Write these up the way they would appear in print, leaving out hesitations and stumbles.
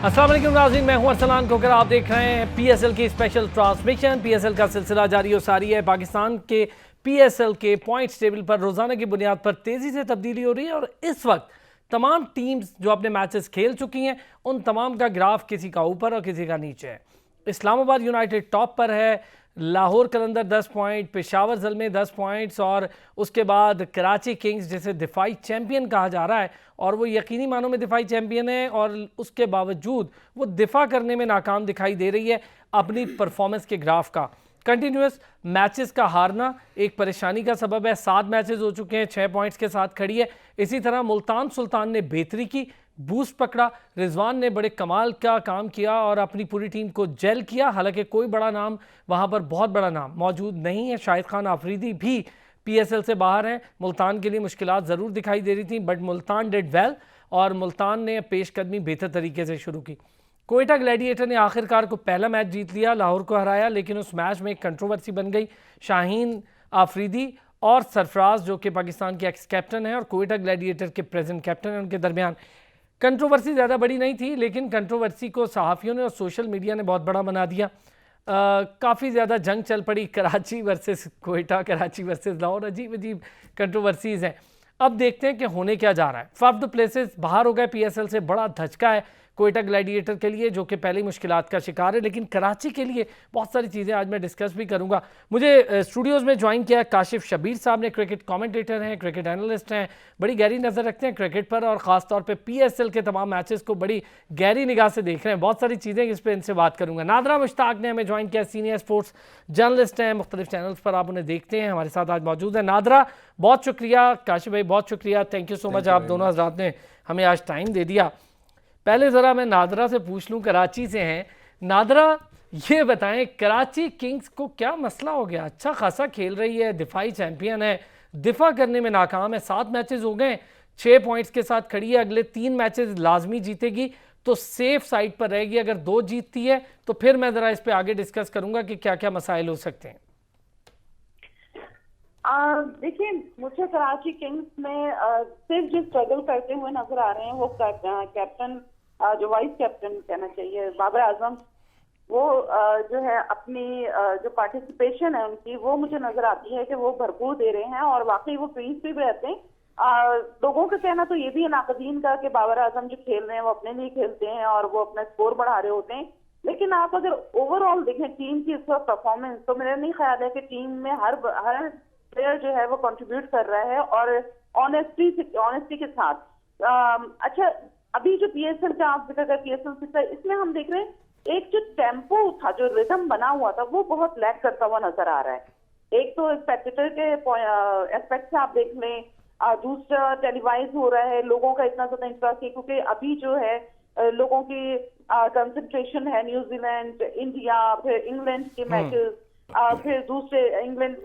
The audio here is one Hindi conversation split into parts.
अस्सलाम वालेकुम नाज़रीन, मैं हूं अरसलान कोकर। आप देख रहे हैं पीएसएल की स्पेशल ट्रांसमिशन। पीएसएल का सिलसिला जारी और सारी है। पाकिस्तान के पीएसएल के पॉइंट्स टेबल पर रोज़ाना की बुनियाद पर तेज़ी से तब्दीली हो रही है और इस वक्त तमाम टीम्स जो अपने मैचेस खेल चुकी हैं उन तमाम का ग्राफ किसी का ऊपर और किसी का नीचे है। इस्लामाबाद यूनाइटेड टॉप पर है, लाहौर कलंदर 10 पॉइंट, पेशावर ज़ल्मे 10 पॉइंट्स और उसके बाद कराची किंग्स जिसे दिफाई चैम्पियन कहा जा रहा है और वो यकीनी मानों में दिफाई चैम्पियन है और उसके बावजूद वो दिफा करने में नाकाम दिखाई दे रही है। अपनी परफॉर्मेंस के ग्राफ का कंटिन्यूस मैचेस का हारना एक परेशानी का सबब है। 7 मैचेस हो चुके हैं, 6 पॉइंट्स के साथ खड़ी है। इसी तरह मुल्तान सुल्तान ने बेहतरी की, बूस्ट पकड़ा, रिजवान ने बड़े कमाल का काम किया और अपनी पूरी टीम को जेल किया। हालांकि कोई बड़ा नाम वहां पर, बहुत बड़ा नाम मौजूद नहीं है। शाहिद खान आफरीदी भी पीएसएल से बाहर हैं। मुल्तान के लिए मुश्किलात ज़रूर दिखाई दे रही थी बट मुल्तान डिड वेल और मुल्तान ने पेशकदमी बेहतर तरीके से शुरू की। कोयटा ग्लैडिएटर ने आखिरकार को पहला मैच जीत लिया, लाहौर को हराया, लेकिन उस मैच में एक कंट्रोवर्सी बन गई। शाहीन आफरीदी और सरफराज जो कि पाकिस्तान के एक्स कैप्टन हैं और कोयटा ग्लैडिएटर के प्रेजेंट कैप्टन हैं, उनके दरमियान कंट्रोवर्सी ज़्यादा बड़ी नहीं थी, लेकिन कंट्रोवर्सी को सहाफ़ियों ने और सोशल मीडिया ने बहुत बड़ा बना दिया। काफ़ी ज़्यादा जंग चल पड़ी, कराची वर्सेस कोयटा, कराची वर्सेस लाहौर, अजीब अजीब कंट्रोवर्सीज़ हैं। अब देखते हैं कि होने क्या जा रहा है। 5 द प्लेसेस बाहर हो गए पीएसएल से, बड़ा धचका है कोयटा ग्लैडिएटर के लिए जो कि पहले ही मुश्किलात का शिकार है, लेकिन कराची के लिए बहुत सारी चीज़ें आज मैं डिस्कस भी करूंगा। मुझे स्टूडियोज़ में ज्वाइन किया काशिफ शबीर साहब ने, क्रिकेट कमेंटेटर हैं, क्रिकेट एनालिस्ट हैं, बड़ी गहरी नज़र रखते हैं क्रिकेट पर और ख़ास तौर पे पीएसएल के तमाम मैचेस को बड़ी गहरी निगाह से देख रहे हैं। बहुत सारी चीज़ें इस पर इनसे बात करूंगा। नादरा मुश्ताक ने हमें ज्वाइन किया, सीनियर स्पोर्ट्स जर्नलिस्ट हैं, मुख्तलिफ चैनल्स पर आप उन्हें देखते हैं, हमारे साथ आज मौजूद है। नादरा बहुत शुक्रिया, काशिफ भाई बहुत शुक्रिया, थैंक यू सो मच, आप दोनों हज़रात ने हमें आज टाइम दे दिया। पहले ज़रा मैं नादरा से पूछ लूँ, कराची से हैं नादरा, ये बताएं कराची किंग्स को क्या मसला हो गया? अच्छा खासा खेल रही है, दिफाई चैम्पियन है, दिफा करने में नाकाम है। 7 मैचेस हो गए, 6 पॉइंट्स के साथ खड़ी है, अगले 3 मैचेस लाजमी जीतेगी तो सेफ साइड पर रहेगी। अगर 2 जीतती है तो फिर मैं ज़रा इस पर आगे डिस्कस करूँगा कि क्या क्या मसाइल हो सकते हैं। देखिए, मुझे कराची किंग्स में सिर्फ जो स्ट्रगल करते हुए नजर आ रहे हैं वो कैप्टन, जो वाइस कैप्टन कहना चाहिए, बाबर आजम, वो जो है अपनी जो पार्टिसिपेशन है उनकी, वो मुझे नजर आती है कि वो भरपूर दे रहे हैं और वाकई वो क्रीज पे भी रहते हैं। लोगों का कहना तो ये भी है नाकदीन का कि बाबर आजम जो खेल रहे हैं वो अपने लिए खेलते हैं और वो अपना स्कोर बढ़ा रहे होते हैं, लेकिन आप अगर ओवरऑल देखें टीम की इस वक्त परफॉर्मेंस, तो मेरा नहीं ख्याल है कि टीम में हर प्लेयर जो है वो कंट्रीब्यूट कर रहा है और ऑनेस्टी के साथ। अच्छा, अभी जो पीएसएल का आप जिक्र कर, पीएसएल से इसमें हम देख रहे हैं एक जो टेम्पो था, जो रिदम बना हुआ था, वो बहुत लैक करता हुआ नजर आ रहा है। एक तो स्पेक्टेटर के एस्पेक्ट से आप देख लें, दूसरा टेलीवाइज हो रहा है, लोगों का इतना ज्यादा इंटरेस्ट है क्योंकि अभी जो है लोगों की कंसंट्रेशन है न्यूजीलैंड, इंडिया, फिर इंग्लैंड के मैचेस, फिर दूसरे इंग्लैंड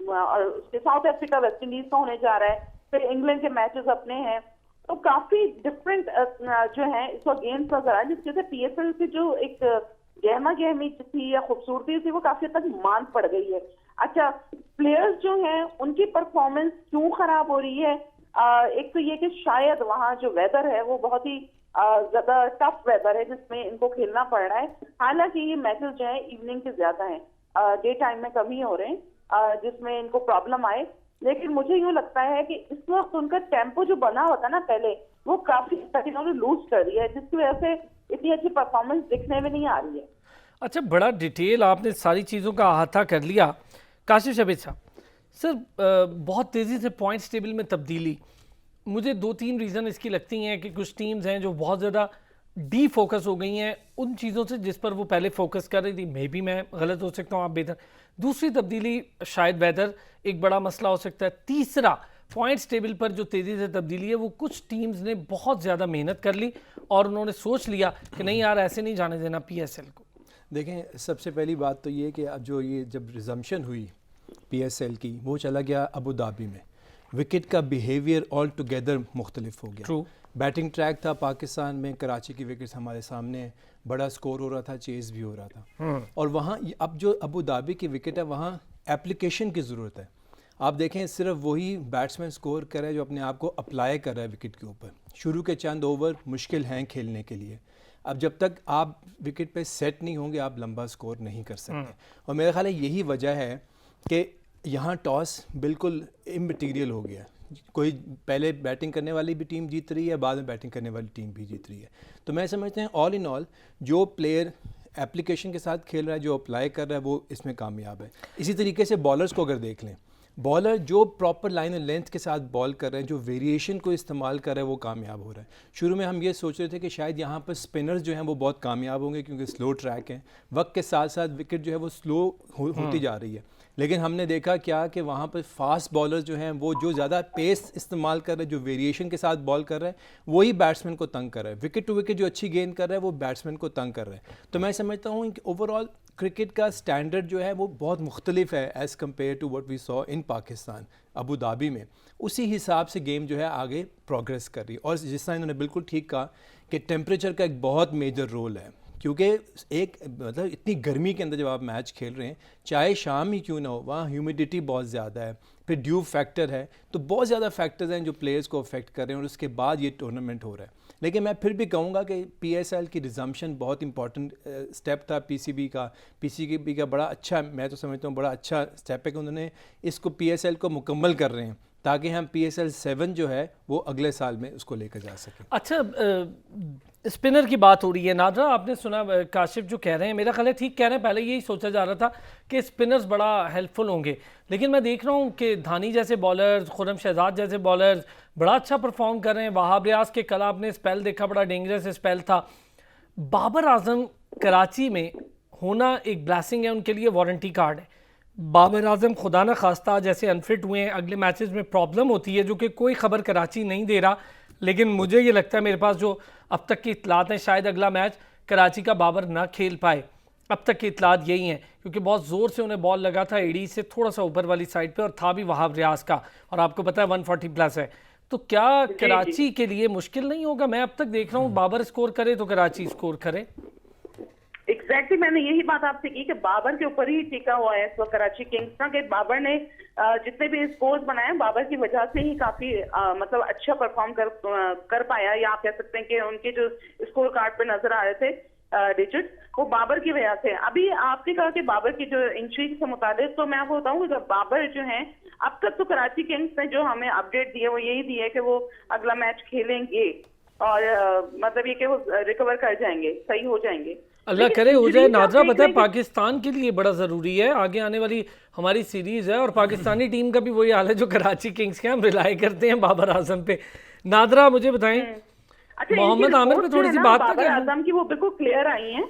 और उसके साउथ अफ्रीका, वेस्ट इंडीज का होने जा रहा है, फिर इंग्लैंड के मैचेस अपने हैं, तो काफी डिफरेंट जो है इस वक्त गेम्स नजर आ रहा है, जिसके से पीएसएल की जो एक गहमा गहमी थी या खूबसूरती थी वो काफी हद तक मान पड़ गई है। अच्छा, प्लेयर्स जो हैं उनकी परफॉर्मेंस क्यों खराब हो रही है? एक तो ये कि शायद वहाँ जो वेदर है वो बहुत ही ज्यादा टफ वेदर है जिसमें इनको खेलना पड़ रहा है। हालांकि ये मैचेस जो है इवनिंग के ज्यादा हैं, डे टाइम में कम ही हो रहे हैं जिसमें इनको प्रॉब्लम आए, लेकिन मुझे यूँ लगता है कि इस वक्त उनका टेम्पो जो बना हुआ था ना पहले, वो काफी इन्होंने लूज कर दिया है, जिसकी वजह से इतनी अच्छी परफॉर्मेंस दिखने में नहीं आ रही है। अच्छा, बड़ा डिटेल आपने सारी चीज़ों का अहाता कर लिया। काशिफ शबीर साहब, सर बहुत तेज़ी से पॉइंट्स टेबल में तब्दीली, मुझे 2-3 रीज़न इसकी लगती हैं कि कुछ टीम्स हैं जो बहुत ज़्यादा डी फोकस हो गई हैं उन चीज़ों से जिस पर वो पहले फोकस कर रही थी। मे बी मैं गलत हो सकता हूँ, आप बेहतर। दूसरी तब्दीली शायद वेदर एक बड़ा मसला हो सकता है। तीसरा, पॉइंट्स टेबल पर जो तेज़ी से तब्दीली है वो कुछ टीम्स ने बहुत ज़्यादा मेहनत कर ली और उन्होंने सोच लिया कि नहीं यार ऐसे नहीं जाने देना पीएसएल को। देखें, सबसे पहली बात तो ये कि अब जो ये जब रिजम्पशन हुई पीएसएल की, वो चला गया अबू धाबी में। विकेट का बिहेवियर ऑल टुगेदर मुख्तलिफ हो गया। ट्रू, बैटिंग ट्रैक था पाकिस्तान में, कराची की विकेट्स हमारे सामने, बड़ा स्कोर हो रहा था, चेज़ भी हो रहा था। और वहाँ अब जो अबू धाबी की विकेट है वहाँ एप्लीकेशन की ज़रूरत है। आप देखें सिर्फ वही बैट्समैन स्कोर कर रहा है जो अपने आप को अप्लाई कर रहा है विकेट के ऊपर। शुरू के चंद ओवर मुश्किल हैं खेलने के लिए। अब जब तक आप विकेट पे सेट नहीं होंगे आप लंबा स्कोर नहीं कर सकते। और मेरा ख्याल है यही वजह है कि यहाँ टॉस बिल्कुल इमटेरियल हो गया। कोई पहले बैटिंग करने वाली भी टीम जीत रही है, बाद में बैटिंग करने वाली टीम भी जीत रही है। तो मैं समझते हैं ऑल इन ऑल जो प्लेयर एप्लीकेशन के साथ खेल रहा है, जो अप्लाई कर रहा है, वो इसमें कामयाब है। इसी तरीके से बॉलर्स को अगर देख लें, बॉलर जो प्रॉपर लाइन एंड लेंथ के साथ बॉल कर रहे हैं, जो वेरिएशन को इस्तेमाल कर रहे हैं, वो कामयाब हो रहा है। शुरू में हम ये सोच रहे थे कि शायद यहाँ पर स्पिनर्स जो हैं वो बहुत कामयाब होंगे क्योंकि स्लो ट्रैक है, वक्त के साथ साथ विकेट जो है वो स्लो होती जा रही है। लेकिन हमने देखा क्या कि वहाँ पर फास्ट बॉलर्स जो हैं वो जो ज़्यादा पेस इस्तेमाल कर रहे हैं, जो वेरिएशन के साथ बॉल कर रहे हैं, वही बैट्समैन को तंग कर रहा है। विकेट टू विकेट जो अच्छी गेंद कर रहा है वो बैट्समैन को तंग कर रहा है। तो मैं समझता हूँ कि ओवरऑल क्रिकेट का स्टैंडर्ड जो है वो बहुत मुख्तलिफ है as compare to what we saw in Pakistan Abu Dhabi में। उसी हिसाब से गेम जो है आगे प्रोग्रेस कर रही है। और जिस तरह इन्होंने बिल्कुल ठीक कहा कि टेम्परेचर का एक बहुत मेजर रोल है, क्योंकि एक मतलब इतनी गर्मी के अंदर जब आप मैच खेल रहे हैं, चाहे शाम ही क्यों ना हो, वहाँ ह्यूमिडिटी बहुत ज़्यादा है, फिर ड्यू फैक्टर है, तो बहुत ज़्यादा फैक्टर्स हैं जो प्लेयर्स को अफेक्ट कर रहे हैं और उसके बाद ये टूर्नामेंट हो रहा है। लेकिन मैं फिर भी कहूँगा कि PSL की रिजम्पशन बहुत इंपॉर्टेंट स्टेप था PCB का बड़ा अच्छा, मैं तो समझता हूँ बड़ा अच्छा स्टेप है कि उन्होंने इसको PSL को मुकम्मल कर रहे हैं ताकि हम PSL 7 जो है वो अगले साल में उसको लेकर जा सकें। अच्छा, स्पिनर की बात हो रही है नादरा, आपने सुना काशिफ जो कह रहे हैं, मेरा ख्याल है ठीक कह रहे हैं। पहले यही सोचा जा रहा था कि स्पिनर्स बड़ा हेल्पफुल होंगे, लेकिन मैं देख रहा हूँ कि धानी जैसे बॉलर्स, खुर्रम शहजाद जैसे बॉलर्स बड़ा अच्छा परफॉर्म कर रहे हैं। वहाब रियाज के कल आपने स्पेल देखा, बड़ा डेंजरस स्पेल था। बाबर आजम कराची में होना एक ब्लेसिंग है उनके लिए, वारंटी कार्ड है। बाबर आजम खुदा न खास्ता जैसे अनफिट हुए हैं, अगले मैचेस में प्रॉब्लम होती है जो कि कोई खबर कराची नहीं दे रहा, लेकिन मुझे ये लगता है मेरे पास जो अब तक की इतलात हैं शायद अगला मैच कराची का बाबर ना खेल पाए। अब तक की इतलात यही हैं क्योंकि बहुत ज़ोर से उन्हें बॉल लगा था एडी से थोड़ा सा ऊपर वाली साइड पे और था भी वहाब रियाज का, और आपको पता है 140 प्लस है। तो क्या कराची के लिए मुश्किल नहीं होगा? मैं अब तक देख रहा हूँ बाबर स्कोर करे तो कराची स्कोर करे। एग्जैक्टली मैंने यही बात आपसे की कि बाबर के ऊपर ही टिका हुआ है इस वक्त कराची किंग्स का, कि बाबर ने जितने भी स्कोर्स बनाए बाबर की वजह से ही काफी मतलब अच्छा परफॉर्म कर पाया, या आप कह सकते हैं कि उनके जो स्कोर कार्ड पे नजर आ रहे थे डिजिट, वो बाबर की वजह से। अभी आपने कहा कि बाबर की जो इंजरी से मुताबिक, तो मैं आपको बताऊं कि बाबर जो है अब तक तो कराची किंग्स ने जो हमें अपडेट दी है वो यही दी है कि वो अगला मैच खेलेंगे और मतलब ये कि वो रिकवर कर जाएंगे, सही हो जाएंगे, अल्लाह करे हो जाए। नादरा पता है पाकिस्तान के लिए बड़ा ज़रूरी है, आगे आने वाली हमारी सीरीज़ है और पाकिस्तानी टीम का भी वही हाल है जो कराची किंग्स के, हम रिलाई करते हैं बाबर आजम पे। नादरा मुझे बताएं, अच्छा, मोहम्मद आमिर पे थोड़ी सी बात बाबर आजम की वो बिल्कुल क्लियर आई हैं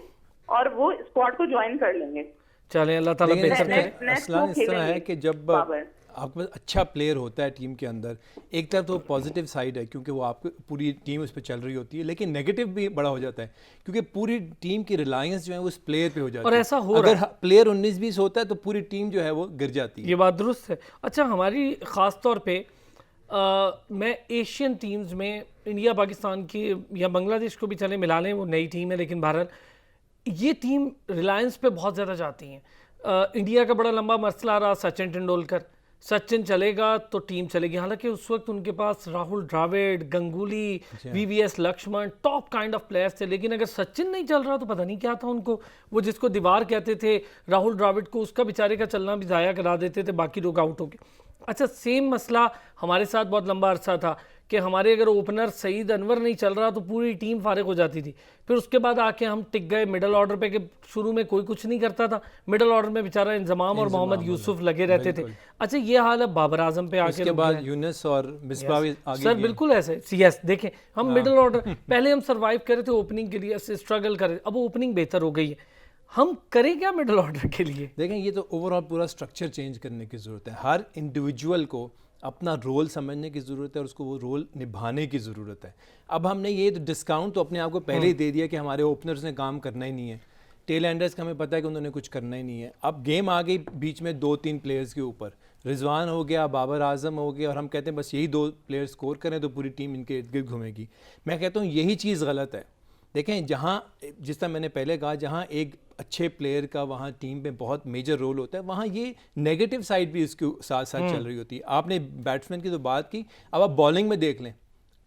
और वो स्क्वाड को ज्वाइन कर लेंगे। चलें, अल्लाह ताला बेहतर करे। असलान इस तरह है कि जब आपके पास अच्छा प्लेयर होता है टीम के अंदर, एक तरफ तो पॉजिटिव साइड है क्योंकि वो आपकी पूरी टीम उस पर चल रही होती है, लेकिन नेगेटिव भी बड़ा हो जाता है क्योंकि पूरी टीम की रिलायंस जो है वो उस प्लेयर पे हो जाती है। और ऐसा हो अगर प्लेयर 19-20 होता है तो पूरी टीम जो है वो गिर जाती है। ये बात दुरुस्त है। अच्छा, हमारी ख़ास तौर पे मैं एशियन टीम्स में इंडिया पाकिस्तान की या बांग्लादेश को भी चले मिला लें, वो नई टीम है लेकिन भारत, ये टीम रिलायंस पे बहुत ज़्यादा जाती हैं। इंडिया का बड़ा लंबा मसला रहा सचिन तेंदुलकर, सचिन चलेगा तो टीम चलेगी। हालांकि उस वक्त उनके पास Rahul Dravid, Ganguly, VVS Laxman top kind of players थे, लेकिन अगर सचिन नहीं चल रहा तो पता नहीं क्या था उनको। वो जिसको दीवार कहते थे राहुल द्रविड़ को, उसका बेचारे का चलना भी ज़ाया करा देते थे, बाकी लोग आउट हो गए। अच्छा, सेम मसला हमारे साथ बहुत लंबा अरसा था कि हमारे अगर ओपनर सईद अनवर नहीं चल रहा तो पूरी टीम फारिग हो जाती थी। फिर उसके बाद आके हम टिक गए मिडल ऑर्डर पे कि शुरू में कोई कुछ नहीं करता था, मिडल ऑर्डर में बेचारा इंजमाम और मोहम्मद यूसुफ लगे रहते थे। अच्छा, ये हाल अब बाबर आजम पे आके उसके बाद यूनुस और मिसबाह भी आगे सर बिल्कुल ऐसे CS देखें हम मिडल ऑर्डर पहले हम सर्वाइव करे थे ओपनिंग के लिए, स्ट्रगल करे, अब ओपनिंग बेहतर हो गई है, हम करें क्या मिडल ऑर्डर के लिए? देखें, ये तो ओवरऑल पूरा स्ट्रक्चर चेंज करने की ज़रूरत है। हर इंडिविजुअल को अपना रोल समझने की ज़रूरत है और उसको वो रोल निभाने की ज़रूरत है। अब हमने ये तो डिस्काउंट तो अपने आप को पहले ही दे दिया कि हमारे ओपनर्स ने काम करना ही नहीं है, टेल एंडर्स का हमें पता है कि उन्होंने कुछ करना ही नहीं है। अब गेम आ गई बीच में 2-3 प्लेयर्स के ऊपर, रिजवान हो गया, बाबर आजम हो गया, और हम कहते हैं बस यही 2 प्लेयर स्कोर करें तो पूरी टीम इनके इर्द गिर्द घूमेगी। मैं कहता हूँ यही चीज़ गलत है। देखें जहाँ, जिस तरह मैंने पहले कहा, जहाँ एक अच्छे प्लेयर का वहाँ टीम में बहुत मेजर रोल होता है, वहाँ ये नेगेटिव साइड भी इसके साथ साथ चल रही होती है। आपने बैट्समैन की तो बात की, अब आप बॉलिंग में देख लें,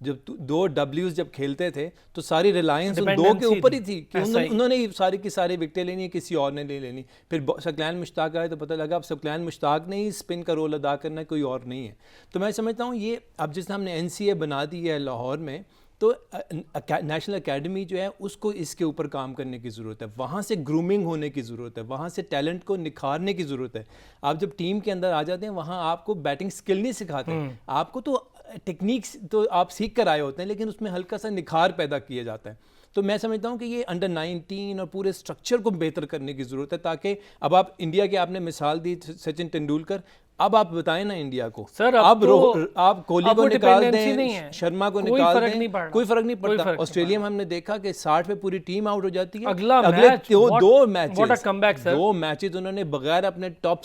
जब दो डब्ल्यूज जब खेलते थे तो सारी रिलायंस उन दो के ऊपर ही थी कि उन्होंने ही सारी की सारी विकेटें लेनी है, किसी और ने नहीं लेनी। फिर शकलैन मुश्ताक आए तो पता लगा अब शकलैन मुश्ताक ने ही स्पिन का रोल अदा करना है, कोई और नहीं है। तो मैं समझता हूँ ये अब जिस हमने NCA बना दी है लाहौर में, तो नेशनल एकेडमी जो है उसको इसके ऊपर काम करने की ज़रूरत है, वहाँ से ग्रूमिंग होने की ज़रूरत है, वहाँ से टैलेंट को निखारने की ज़रूरत है। आप जब टीम के अंदर आ जाते हैं वहाँ आपको बैटिंग स्किल नहीं सिखाते, आपको तो टेक्निक्स तो आप सीख कर आए होते हैं, लेकिन उसमें हल्का सा निखार पैदा किया जाता है। तो मैं समझता हूँ कि ये अंडर 19 और पूरे स्ट्रक्चर को बेहतर करने की ज़रूरत है, ताकि अब आप इंडिया के आपने मिसाल दी सचिन तेंदुलकर, अब आप बताएं ना इंडिया को, सर अब तो आप कोहली को निकाल दें, है। शर्मा को कोई निकाल फर्क दें, नहीं पड़ता, कोई फर्क नहीं पड़ता। ऑस्ट्रेलिया में हमने देखा कि 60 पे पूरी टीम आउट हो जाती है, अगला अगले मैच, दो matches, what a comeback sir, 2 matches उन्होंने बगैर अपने टॉप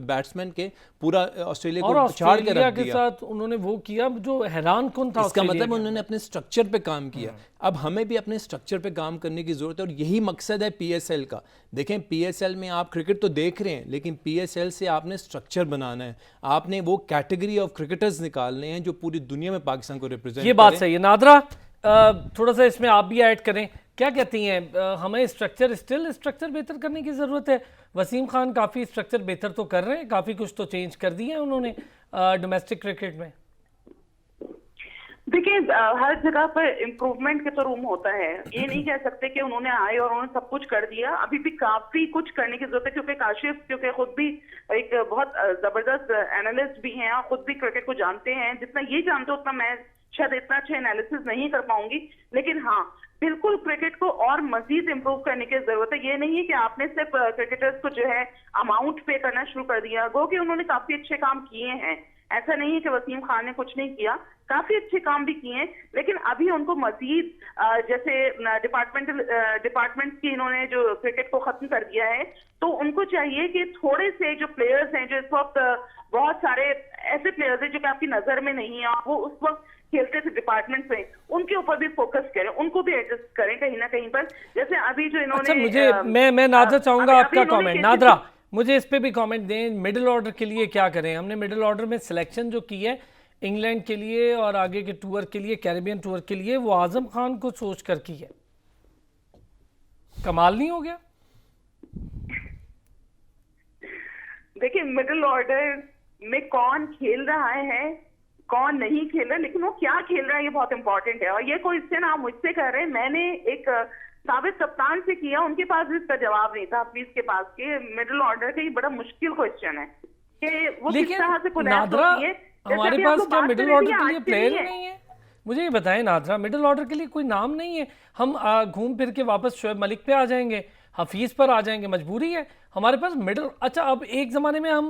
बैट्समैन के पूरा ऑस्ट्रेलिया और को पछाड़ के रख के दिया। साथ उन्होंने वो किया जो हैरान कौन था। इसका मतलब उन्होंने अपने स्ट्रक्चर पे काम किया। अब हमें भी अपने स्ट्रक्चर पे काम करने की ज़रूरत है, और यही मकसद है PSL का। देखें PSL में आप क्रिकेट तो देख रहे हैं, लेकिन PSL से आपने स्ट्रक्चर बनाना है, आपने वो कैटेगरी ऑफ क्रिकेटर्स निकालने हैं जो पूरी दुनिया में पाकिस्तान को रिप्रेजेंट। ये बात सही है। नादरा थोड़ा सा इसमें आप भी ऐड करें, क्या कहती हैं, हमें स्ट्रक्चर बेहतर करने की ज़रूरत है? वसीम खान काफ़ी स्ट्रक्चर बेहतर तो कर रहे हैं, काफ़ी कुछ तो चेंज कर दिए हैं उन्होंने डोमेस्टिक क्रिकेट में। देखिए हर जगह पर इम्प्रूवमेंट के तो रूम होता है, ये नहीं कह सकते कि उन्होंने आए और उन्होंने सब कुछ कर दिया। अभी भी काफी कुछ करने की जरूरत है, क्योंकि काशिफ क्योंकि खुद भी एक बहुत जबरदस्त एनालिस्ट भी हैं और खुद भी क्रिकेट को जानते हैं। जितना ये जानते उतना मैं शायद इतना अच्छा एनालिसिस नहीं कर पाऊंगी, लेकिन हाँ बिल्कुल क्रिकेट को और मजीद इम्प्रूव करने की जरूरत है। ये नहीं है कि आपने सिर्फ क्रिकेटर्स को जो है अमाउंट पे करना शुरू कर दिया, गो कि उन्होंने काफी अच्छे काम किए हैं। ऐसा नहीं है कि वसीम खान ने कुछ नहीं किया, काफी अच्छे काम भी किए हैं, लेकिन अभी उनको मजीद जैसे डिपार्टमेंट की इन्होंने जो क्रिकेट को खत्म कर दिया है, तो उनको चाहिए कि थोड़े से जो प्लेयर्स हैं, जो इस वक्त बहुत सारे ऐसे प्लेयर्स हैं जो कि आपकी नजर में नहीं है, वो उस वक्त खेलते थे डिपार्टमेंट में, उनके ऊपर भी फोकस करें, उनको भी एडजस्ट करें कहीं ना कहीं पर। जैसे अभी जो इन्होंने मैं नादरा चाहूंगा आपका कमेंट। नादरा मुझे इस पे भी कमेंट दें, मिडिल ऑर्डर के लिए क्या करें? हमने मिडिल ऑर्डर में सिलेक्शन जो की है इंग्लैंड के लिए और आगे के टूर के लिए, कैरिबियन टूर के लिए, वो आजम खान को सोच कर की है, कमाल नहीं हो गया? देखिए मिडिल ऑर्डर में कौन खेल रहा है कौन नहीं खेल रहा है, लेकिन वो क्या खेल रहा है ये बहुत इंपॉर्टेंट है। और ये क्वेश्चन आप मुझसे कर रहे हैं, मैंने एक साबित कप्तान से किया, उनके पास भी इसका जवाब नहीं था, हफीज के पास के मिडिल ऑर्डर का। ये बड़ा मुश्किल क्वेश्चन है कि वो किस तरह से कोलैप्स होती है। हमारे पास क्या मिडिल ऑर्डर के लिए प्लेयर नहीं है? मुझे ये बताएं नादरा, मिडिल ऑर्डर के लिए कोई नाम नहीं है? हम घूम फिर के वापस शोएब मलिक पे आ जाएंगे, हफीज पर आ जाएंगे, मजबूरी है हमारे पास मिडिल। अच्छा अब एक ज़माने में हम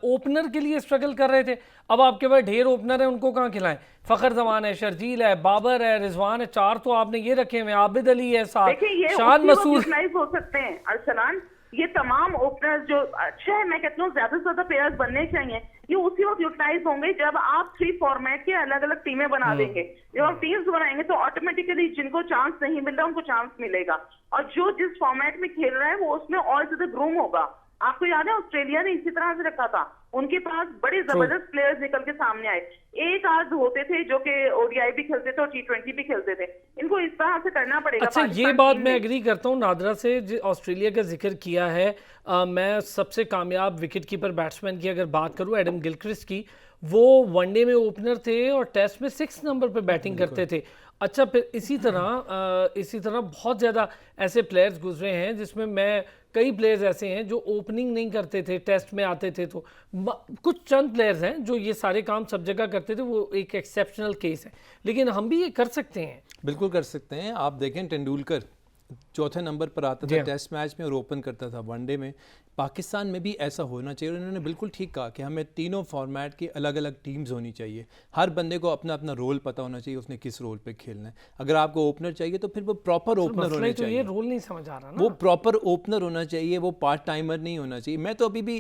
ओपनर के लिए स्ट्रगल कर रहे थे, अब आपके पास ढेर ओपनर है, उनको कहाँ खिलाएं? फ़खर जमान है, शर्जील है, बाबर है, रिजवान है, 4 तो आपने ये रखे हुए, आबिद अली है, शान मसूद हो सकते हैं। अरसलान ये तमाम ओपनर्स जो अच्छे हैं, मैं कहती हूँ ज्यादा से ज्यादा प्लेयर्स बनने चाहिए, ये उसी वक्त यूटिलाइज होंगे जब आप 3 फॉर्मेट के अलग अलग टीमें बना देंगे। जब आप टीम्स बनाएंगे तो ऑटोमेटिकली जिनको चांस नहीं मिल रहा उनको चांस मिलेगा, और जो जिस फॉर्मेट में खेल रहा है वो उसमें और ज्यादा ग्रूम होगा। आपको याद है ऑस्ट्रेलिया ने इसी तरह से रखा था, उनके पास बड़े जबरदस्त प्लेयर्स निकल के सामने आए, एक आध होते थे जो कि ODI भी खेलते थे और T20 भी खेलते थे। इनको इस तरह से करना पड़ेगा। अच्छा ये बात मैं एग्री करता हूँ नादरा से, ऑस्ट्रेलिया का जिक्र किया है। मैं सबसे कामयाब विकेट कीपर बैट्समैन की अगर बात करूँ, एडम गिलक्रिस्ट की, वो वनडे में ओपनर थे और टेस्ट में 6 नंबर पर बैटिंग करते थे। अच्छा फिर इसी तरह बहुत ज़्यादा ऐसे प्लेयर्स गुजरे हैं जिसमें मैं कई प्लेयर्स ऐसे हैं जो ओपनिंग नहीं करते थे, टेस्ट में आते थे। तो कुछ चंद प्लेयर्स हैं जो ये सारे काम सब जगह करते थे, वो एक एक्सेप्शनल केस है, लेकिन हम भी ये कर सकते हैं। बिल्कुल कर सकते हैं। आप देखें तेंदुलकर 4थे नंबर पर आता था टेस्ट मैच में और ओपन करता था वनडे में। पाकिस्तान में भी ऐसा होना चाहिए, और इन्होंने बिल्कुल ठीक कहा कि हमें तीनों फॉर्मेट की अलग अलग टीम्स होनी चाहिए। हर बंदे को अपना अपना रोल पता होना चाहिए, उसने किस रोल पे खेलना है। अगर आपको ओपनर चाहिए तो फिर वो प्रॉपर ओपनर होना चाहिए। ये रोल नहीं समझ आ रहा ना, वो प्रॉपर ओपनर होना चाहिए, वो पार्ट टाइमर नहीं होना चाहिए। मैं तो अभी भी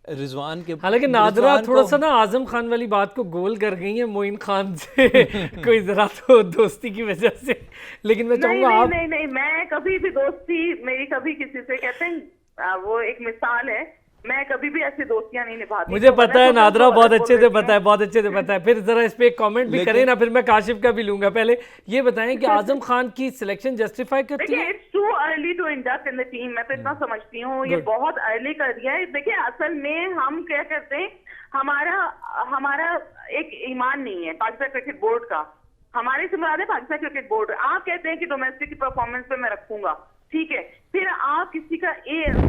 रिजवान के हालांकि नादरा रिजवान थोड़ा को- सा ना आजम खान वाली बात को गोल कर गई है मोइन खान से कोई जरा तो दोस्ती की वजह से, लेकिन मैं नहीं चाहूंगा नहीं आप नहीं नहीं, मैं कभी भी दोस्ती मेरी कभी किसी से, कहते हैं वो एक मिसाल है, मैं कभी भी ऐसी दोस्तियां नहीं निभाती। मुझे तो पता मैं है तो नादरा सबको बहुत अलग अच्छे बोल से देती पता है, हूँ। बहुत अच्छे से पता है। फिर जरा इस पे एक कमेंट भी लेकिन- करें ना, फिर मैं काशिफ का भी लूंगा। पहले ये बताएं कि आजम खान की सिलेक्शन जस्टिफाई करती देखिए, है? It's too early to induct in the team, मैं तो इतना समझती हूँ ये Good. बहुत अर्ली कर दिया है। देखिए, असल में हम क्या करते हैं, हमारा हमारा एक ईमान नहीं है पाकिस्तान क्रिकेट बोर्ड का, हमारे से मुराद है पाकिस्तान क्रिकेट बोर्ड। आप कहते हैं कि डोमेस्टिक की परफॉर्मेंस पे मैं रखूंगा, ठीक है, फिर आप किसी का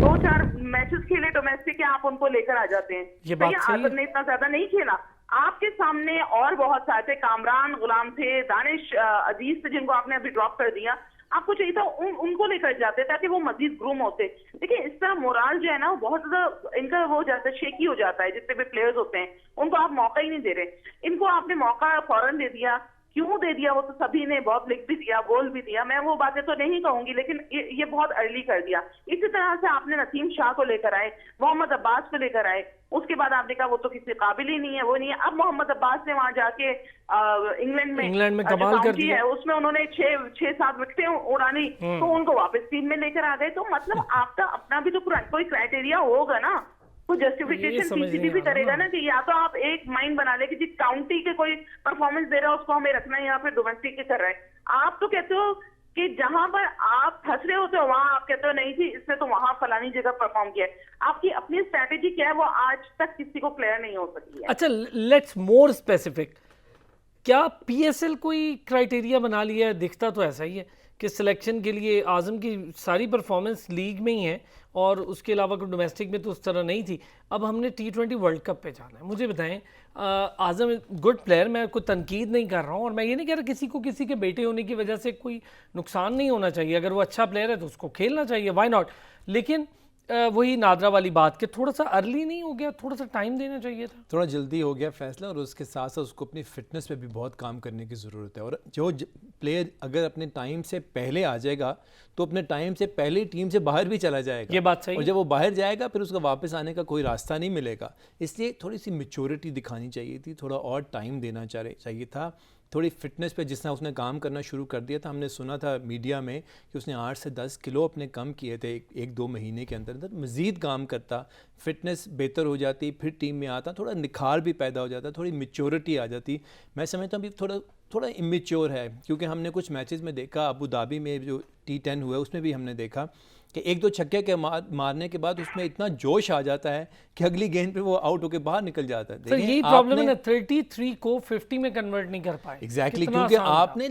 2-4 मैचेस खेले डोमेस्टिक के, आप उनको लेकर आ जाते हैं। ये बात भैया, सही है। आजम ने इतना ज्यादा नहीं खेला, आपके सामने और बहुत सारे थे, कामरान गुलाम थे, दानिश अजीज थे, जिनको आपने अभी ड्रॉप कर दिया। आपको चाहिए था उनको लेकर जाते ताकि वो मजीद ग्रूम होते। देखिए, इस तरह मोराल जो है ना, वो बहुत ज्यादा इनका वो हो जाता है, शेकी हो जाता है। जितने भी प्लेयर्स होते हैं उनको आप मौका ही नहीं दे रहे। इनको आपने मौका फौरन दे दिया, क्यों दे दिया वो तो सभी ने बहुत लिख भी दिया, बोल भी दिया, मैं वो बातें तो नहीं कहूंगी, लेकिन ये बहुत अर्ली कर दिया। इसी तरह से आपने नसीम शाह को लेकर आए, मोहम्मद अब्बास को लेकर आए, उसके बाद आपने कहा वो तो किसी काबिल ही नहीं है, वो नहीं है। अब मोहम्मद अब्बास ने वहां जाके इंग्लैंड में कमाल जो कर काउंटी दिया। है उसमें उन्होंने 6-7 विकेटें उड़ानी, तो उनको वापस टीम में लेकर आ गए। तो मतलब आपका अपना भी तो कोई क्राइटेरिया होगा ना, कोई ये जस्टिफिकेशन समझ पीसीबी नहीं भी आ रहा करेगा ना। ना, कि या तो आप एक माइंड बना ले कि जिस काउंटी के कोई परफॉर्मेंस दे रहा है उसको हमें रखना है, या फिर डोमेस्टिक के कर रहे हैं। आप तो कहते हो कि जहां पर आप फंस रहे होते हो वहां आप कहते हो नहीं जी, इसने तो वहां फलानी जगह परफॉर्म किया है। आपकी अपनी स्ट्रैटेजी क्या है, वो आज तक किसी को क्लियर नहीं हो सकी है। अच्छा, लेट्स मोर स्पेसिफिक, क्या पीएसएल कोई क्राइटेरिया बना लिया है? दिखता तो ऐसा ही है कि सिलेक्शन के लिए आजम की सारी परफॉर्मेंस लीग में ही है और उसके अलावा कोई डोमेस्टिक में तो उस तरह नहीं थी। अब हमने T20 वर्ल्ड कप पे जाना है। मुझे बताएं, आजम गुड प्लेयर, मैं कोई तनकीद नहीं कर रहा हूँ और मैं ये नहीं कह रहा किसी को किसी के बेटे होने की वजह से कोई नुकसान नहीं होना चाहिए। अगर वो अच्छा प्लेयर है तो उसको खेलना चाहिए, वाई नॉट। लेकिन वही नादरा वाली बात कि थोड़ा सा अर्ली नहीं हो गया, थोड़ा सा टाइम देना चाहिए था, थोड़ा जल्दी हो गया फैसला, और उसके साथ साथ उसको अपनी फिटनेस पे भी बहुत काम करने की ज़रूरत है। और जो प्लेयर अगर अपने टाइम से पहले आ जाएगा तो अपने टाइम से पहले टीम से बाहर भी चला जाएगा। ये बात सही और है। जब वो बाहर जाएगा फिर उसका वापस आने का कोई रास्ता नहीं मिलेगा। इसलिए थोड़ी सी मैच्योरिटी दिखानी चाहिए थी, थोड़ा और टाइम देना चाहिए था। थोड़ी फिटनेस पे जिस तरह उसने काम करना शुरू कर दिया था, हमने सुना था मीडिया में कि उसने 8 से 10 किलो अपने कम किए थे एक 2 महीने के अंदर अंदर। मज़ीद काम करता, फिटनेस बेहतर हो जाती, फिर टीम में आता, थोड़ा निखार भी पैदा हो जाता, थोड़ी मैच्योरिटी आ जाती। मैं समझता हूँ अभी थोड़ा इमेच्योर है, क्योंकि हमने कुछ मैचेस में देखा, अबू धाबी में जो T10 हुआ उसमें भी हमने देखा कि 1-2 छक्के के मारने के बाद उसमें इतना जोश आ जाता है कि अगली गेंद पे वो आउट होकर बाहर निकल जाता है। सर यही प्रॉब्लम है ना, 33 को 50 में कन्वर्ट नहीं कर पाए। एग्जैक्टली, कितना क्योंकि आसान था। आपने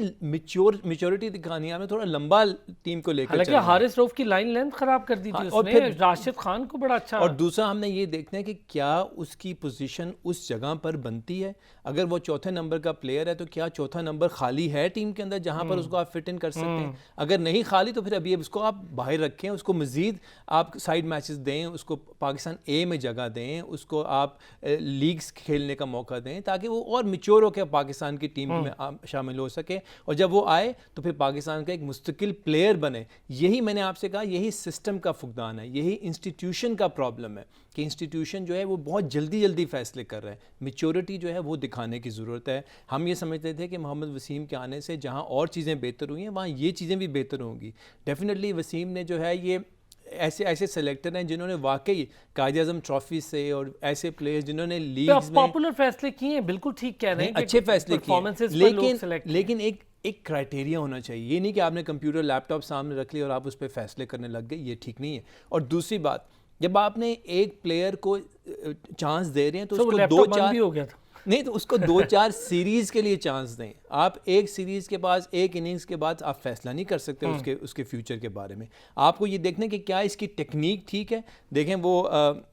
मैच्योरिटी दिखानी है, आपने थोड़ा लंबा टीम को लेकर हालांकि चलना है। हारिस रऊफ की लाइन लेंथ खराब कर दी थी हाँ, और उसने, फिर- राशिद खान को बड़ा अच्छा। और दूसरा हमने ये देखना है कि क्या उसकी पोजीशन उस जगह पर बनती है। अगर वो चौथे नंबर का प्लेयर है तो क्या चौथा नंबर खाली है टीम के अंदर जहां पर उसको आप फिट इन कर सकते हैं। अगर नहीं खाली तो फिर अभी उसको आप बाहर रखें, उसको मजीद आप साइड मैचेस दें, उसको पाकिस्तान ए में जगह दें, उसको आप लीग्स खेलने का मौका दें, ताकि वो और मैच्योर होकर पाकिस्तान की टीम में शामिल हो सके। और जब वो आए तो फिर पाकिस्तान का एक मुस्तकिल प्लेयर बने। यही मैंने आपसे कहा, यही सिस्टम का फुकदान है, यही इंस्टीट्यूशन का प्रॉब्लम है कि इंस्टीट्यूशन जो है वो बहुत जल्दी फैसले कर रहे हैं। मैच्योरिटी जो है वो दिखाने की ज़रूरत है। हम ये समझते थे कि मोहम्मद वसीम के आने से जहाँ और चीज़ें बेहतर हुई हैं वहाँ ये चीज़ें भी बेहतर होंगी। डेफिनेटली वसीम ने जो है ये ऐसे सेलेक्टर हैं जिन्होंने वाकई कायद-ए-आज़म ट्रॉफी से, और ऐसे प्लेयर्स जिन्होंने लीग्स में पॉपुलर फैसले किए हैं, बिल्कुल ठीक कह रहे हैं, अच्छे फैसले किए, लेकिन एक क्राइटेरिया होना चाहिए। ये नहीं कि आपने कंप्यूटर लैपटॉप सामने रख लिया और आप उस पर फैसले करने लग गए, ये ठीक नहीं है। और दूसरी बात, जब आपने एक प्लेयर को चांस दे रहे हैं तो उसको 2-4 भी हो गया था, नहीं तो उसको 2-4 सीरीज के लिए चांस दें। आप एक सीरीज के बाद, एक इनिंग्स के बाद आप फैसला नहीं कर सकते उसके फ्यूचर के बारे में। आपको ये देखना कि क्या इसकी टेक्निक ठीक है। देखें वो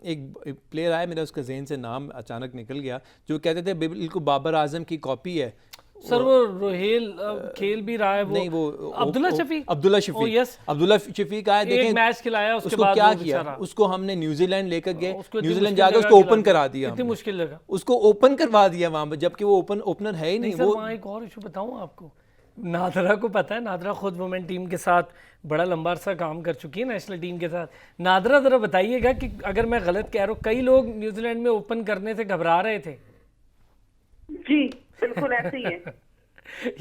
एक प्लेयर आया, मेरा उसका जहन से नाम अचानक निकल गया, जो कहते थे बिल्कुल बाबर आजम की कॉपी है। सर वो रोहेल खेल भी रहा है, वो नहीं वो अब्दुल्ला शफी यस अब्दुल्ला शफी का है। देखें मैच खिलाया, उसके उसको बाद क्या किया, उसको हमने न्यूजीलैंड लेकर गए, न्यूजीलैंड जाकर उसको ओपन करा दिया, इतनी मुश्किल लगा, उसको ओपन करवा दिया वहां पर, जबकि वो ओपनर है ही नहीं। वो वहाँ एक और इशू बताऊं आपको, नादरा को पता है, नादरा खुद वुमेन टीम के साथ बड़ा लंबा अरसा काम कर चुकी है, नेशनल टीम के साथ। नादरा ज़रा बताइएगा कि अगर मैं गलत कह रहा हूँ, कई लोग न्यूजीलैंड में ओपन करने से घबरा रहे थे। जी बिल्कुल ऐसे ही है।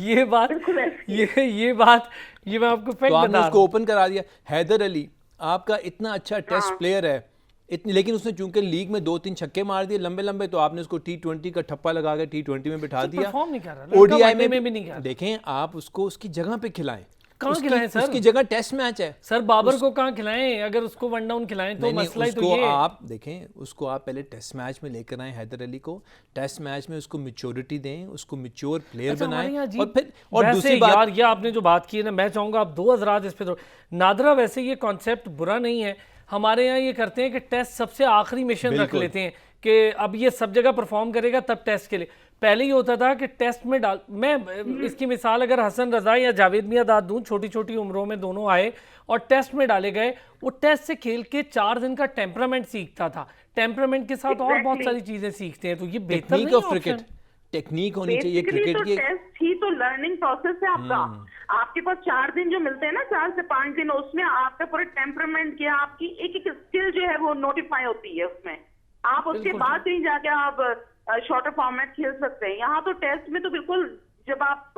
ये बात ये मैं आपको फैक्ट तो आपने बता उसको ओपन करा दिया। हैदर अली आपका इतना अच्छा टेस्ट प्लेयर है, इतनी, लेकिन उसने चूंकि लीग में 2-3 छक्के मार दिए लंबे लंबे, तो आपने उसको T20 का ठप्पा लगा के T20 में बिठा दिया। परफॉर्म नहीं कर रहा, ओडीआई में भी नहीं कर रहा। देखें, आप उसको उसकी जगह पे खिलाएं। कहाँ खिलाएं सर? उसकी जगह टेस्ट मैच है सर। बाबर को कहाँ खिलाएं? अगर उसको वन डाउन खिलाएं तो मसला ही तो उसको ये है। आप देखें, उसको आप पहले टेस्ट मैच में लेकर आए हैदर अली को, टेस्ट मैच में उसको मैच्योरिटी दें, उसको मैच्योर प्लेयर बनाएं। और फिर और दूसरी बात यार, ये आपने जो बात की है ना, मैं चाहूंगा आप 2 हज़रात इस पे तो। नादरा वैसे ये कॉन्सेप्ट बुरा नहीं है, हमारे यहाँ ये करते हैं कि टेस्ट सबसे आखिरी मिशन रख लेते हैं कि अब ये सब जगह परफॉर्म करेगा तब टेस्ट के लिए। पहले ही होता था कि टेस्ट में मैं इसकी मिसाल अगर हसन रजा या जावेद मियादाद दूं, छोटी छोटी उम्रों में दोनों आए और टेस्ट में डाले गए, वो टेस्ट से खेल के 4 दिन का टेम्परामेंट सीखता था, टेम्परामेंट के साथ और बहुत सारी चीजें सीखते हैं, तो ये बेहतर नहीं है क्रिकेट टेक्निक होनी चाहिए क्रिकेट तो की। टेस्ट ही तो लर्निंग प्रोसेस है आपका। आपके पास 4 दिन जो मिलते हैं ना, 4 से 5 दिन, उसमें आपका पूरे टेम्परामेंट की आपकी एक एक स्किल जो है वो नोटिफाई होती है उसमें। आप उसके बाद कहीं जाके आप शॉर्टर फॉर्मेट खेल सकते हैं। यहाँ तो टेस्ट में तो बिल्कुल, जब आप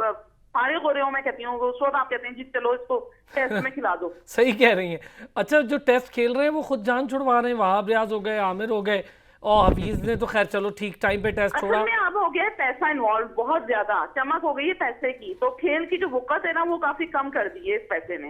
फारिग हो रहे हो, मैं कहती हूँ उस वक्त आप कहते हैं जी चलो इसको टेस्ट में खिला दो। सही कह रही हैं। अच्छा, जो टेस्ट खेल रहे हैं वो खुद जान छुड़वा रहे हैं, वहाब रियाज हो गए, आमिर हो गए, और हफीज ने तो खैर चलो ठीक टाइम पे टेस्ट छोड़ा। असल में अब हो गया है पैसा इन्वॉल्व, बहुत ज्यादा चमक हो गई है पैसे की, तो खेल की जो वक़्त है ना वो काफी कम कर दी है इस पैसे ने।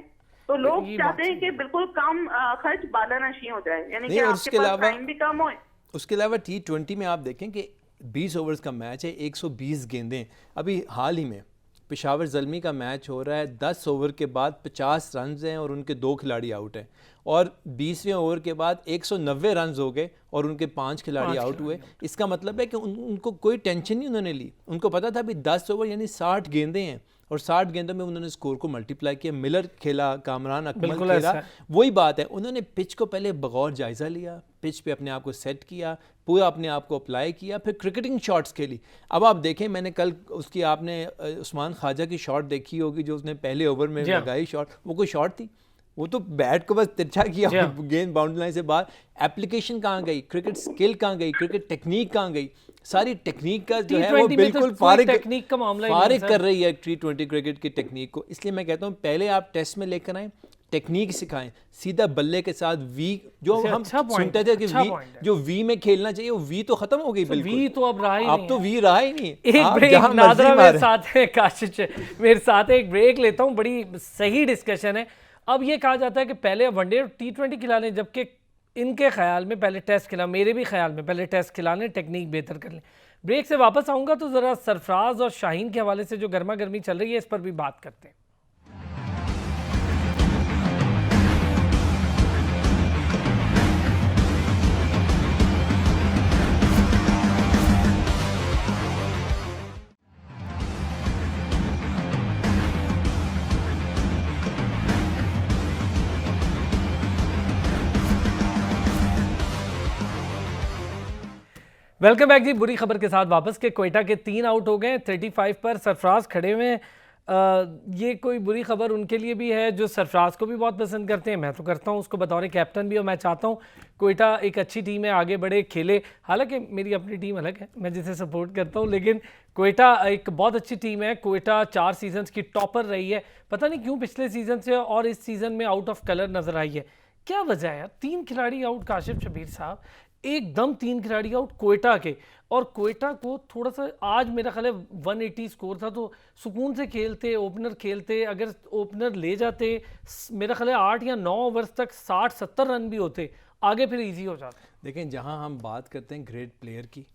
तो लोग चाहते हैं कि बिल्कुल कम खर्च बालानशी हो जाए, यानी कि आपके पास टाइम भी कम हो। उसके अलावा T20 में आप देखें कि 20 ओवर्स का मैच है, 120 गेंदें। अभी हाल ही में पेशावर ज़ल्मी का मैच हो रहा है, 10 ओवर के बाद 50 रन हैं और उनके 2 खिलाड़ी आउट हैं, और 20वें ओवर के बाद 190 रन हो गए और उनके 5 खिलाड़ी आउट हुए। इसका मतलब है कि उनको कोई टेंशन नहीं उन्होंने ली, उनको पता था अभी 10 ओवर यानी 60 गेंदें हैं, और 60 गेंदों में उन्होंने स्कोर को मल्टीप्लाई किया। मिलर खेला, कामरान अकमल खेला, वही बात है, उन्होंने पिच को पहले बगौर जायज़ा लिया, पिच पे अपने आप को सेट किया, पूरा अपने आप को अप्लाई किया, फिर क्रिकेटिंग शॉट्स खेली। अब आप देखें, मैंने कल उसकी आपने उस्मान ख्वाजा की शॉट देखी होगी जो उसने पहले ओवर में लगाई शॉट, वो कोई शॉट थी? वो तो बैट को बस तिरछा किया, गेंद बाउंड्री लाइन से बाहर। एप्लीकेशन कहाँ गई, क्रिकेट स्किल कहाँ गई, क्रिकेट टेक्निक कहाँ गई? सारी टेक्निक का जो है वो बिल्कुल फारिग कर रही है T20 क्रिकेट की टेक्निक को। इसलिए मैं कहता हूँ पहले आप टेस्ट में लेकर आए, टेक्निक सिखाएं, सीधा बल्ले के साथ वी, जो हम सुनते थे कि जो वी में खेलना चाहिए, वो वी तो खत्म हो गई बिल्कुल। वी तो अब रहा ही नहीं, अब तो वी रहा ही नहीं। एक ब्रेक, नादरा मेरे साथ है, काशिश मेरे साथ है, एक ब्रेक लेता हूँ, बड़ी सही डिस्कशन है। अब ये कहा जाता है कि पहले वनडे T20 खिला लें, जबकि इनके ख्याल में पहले टेस्ट खिला, मेरे भी ख्याल में पहले टेस्ट खिला लें, टेक्निक बेहतर कर लें। ब्रेक से वापस आऊँगा तो ज़रा सरफराज और शाहीन के हवाले से जो गर्मा गर्मी चल रही है इस पर भी बात करते हैं। वेलकम बैक जी। बुरी खबर के साथ वापस के क्वेटा के 3 आउट हो गए 35 पर, सरफराज खड़े हुए हैं। ये कोई बुरी खबर उनके लिए भी है जो सरफराज को भी बहुत पसंद करते हैं, मैं तो करता हूँ उसको बतौर कैप्टन भी, और मैं चाहता हूँ क्वेटा एक अच्छी टीम है, आगे बढ़े, खेले। हालांकि मेरी अपनी टीम अलग है, मैं जिसे सपोर्ट करता हूँ, लेकिन क्वेटा एक बहुत अच्छी टीम है। क्वेटा 4 सीजन्स की टॉपर रही है, पता नहीं क्यों पिछले सीजन से और इस सीज़न में आउट ऑफ कलर नज़र आई है। क्या वजह है यार? 3 खिलाड़ी आउट, काशिफ शबीर साहब, एकदम 3 खिलाड़ी आउट क्वेटा के, और क्वेटा को थोड़ा सा आज मेरा ख्याल है 180 स्कोर था, तो सुकून से खेलते, ओपनर खेलते, अगर ओपनर ले जाते मेरा ख्याल है 8 या 9 ओवर्स तक 60-70 रन भी होते, आगे फिर इजी हो जाता। देखें, जहां हम बात करते हैं ग्रेट प्लेयर की,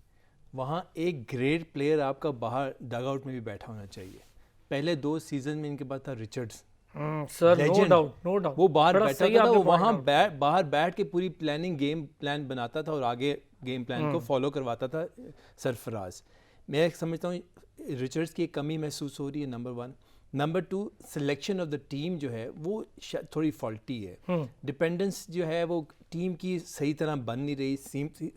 वहां एक ग्रेट प्लेयर आपका बाहर डग आउट में भी बैठा होना चाहिए। पहले 2 सीजन में इनके पास था रिचर्ड्स, सर, नो डाउट वो बाहर बैठा था, वो वहाँ बाहर बैठ के पूरी प्लानिंग, गेम प्लान बनाता था और आगे गेम प्लान को फॉलो करवाता था सरफराज। मैं समझता हूँ रिचर्ड्स की एक कमी महसूस हो रही है, number 1। Number 2, selection of the team जो है वो थोड़ी फॉल्टी है। डिपेंडेंस जो है वो टीम की सही तरह बन नहीं रही,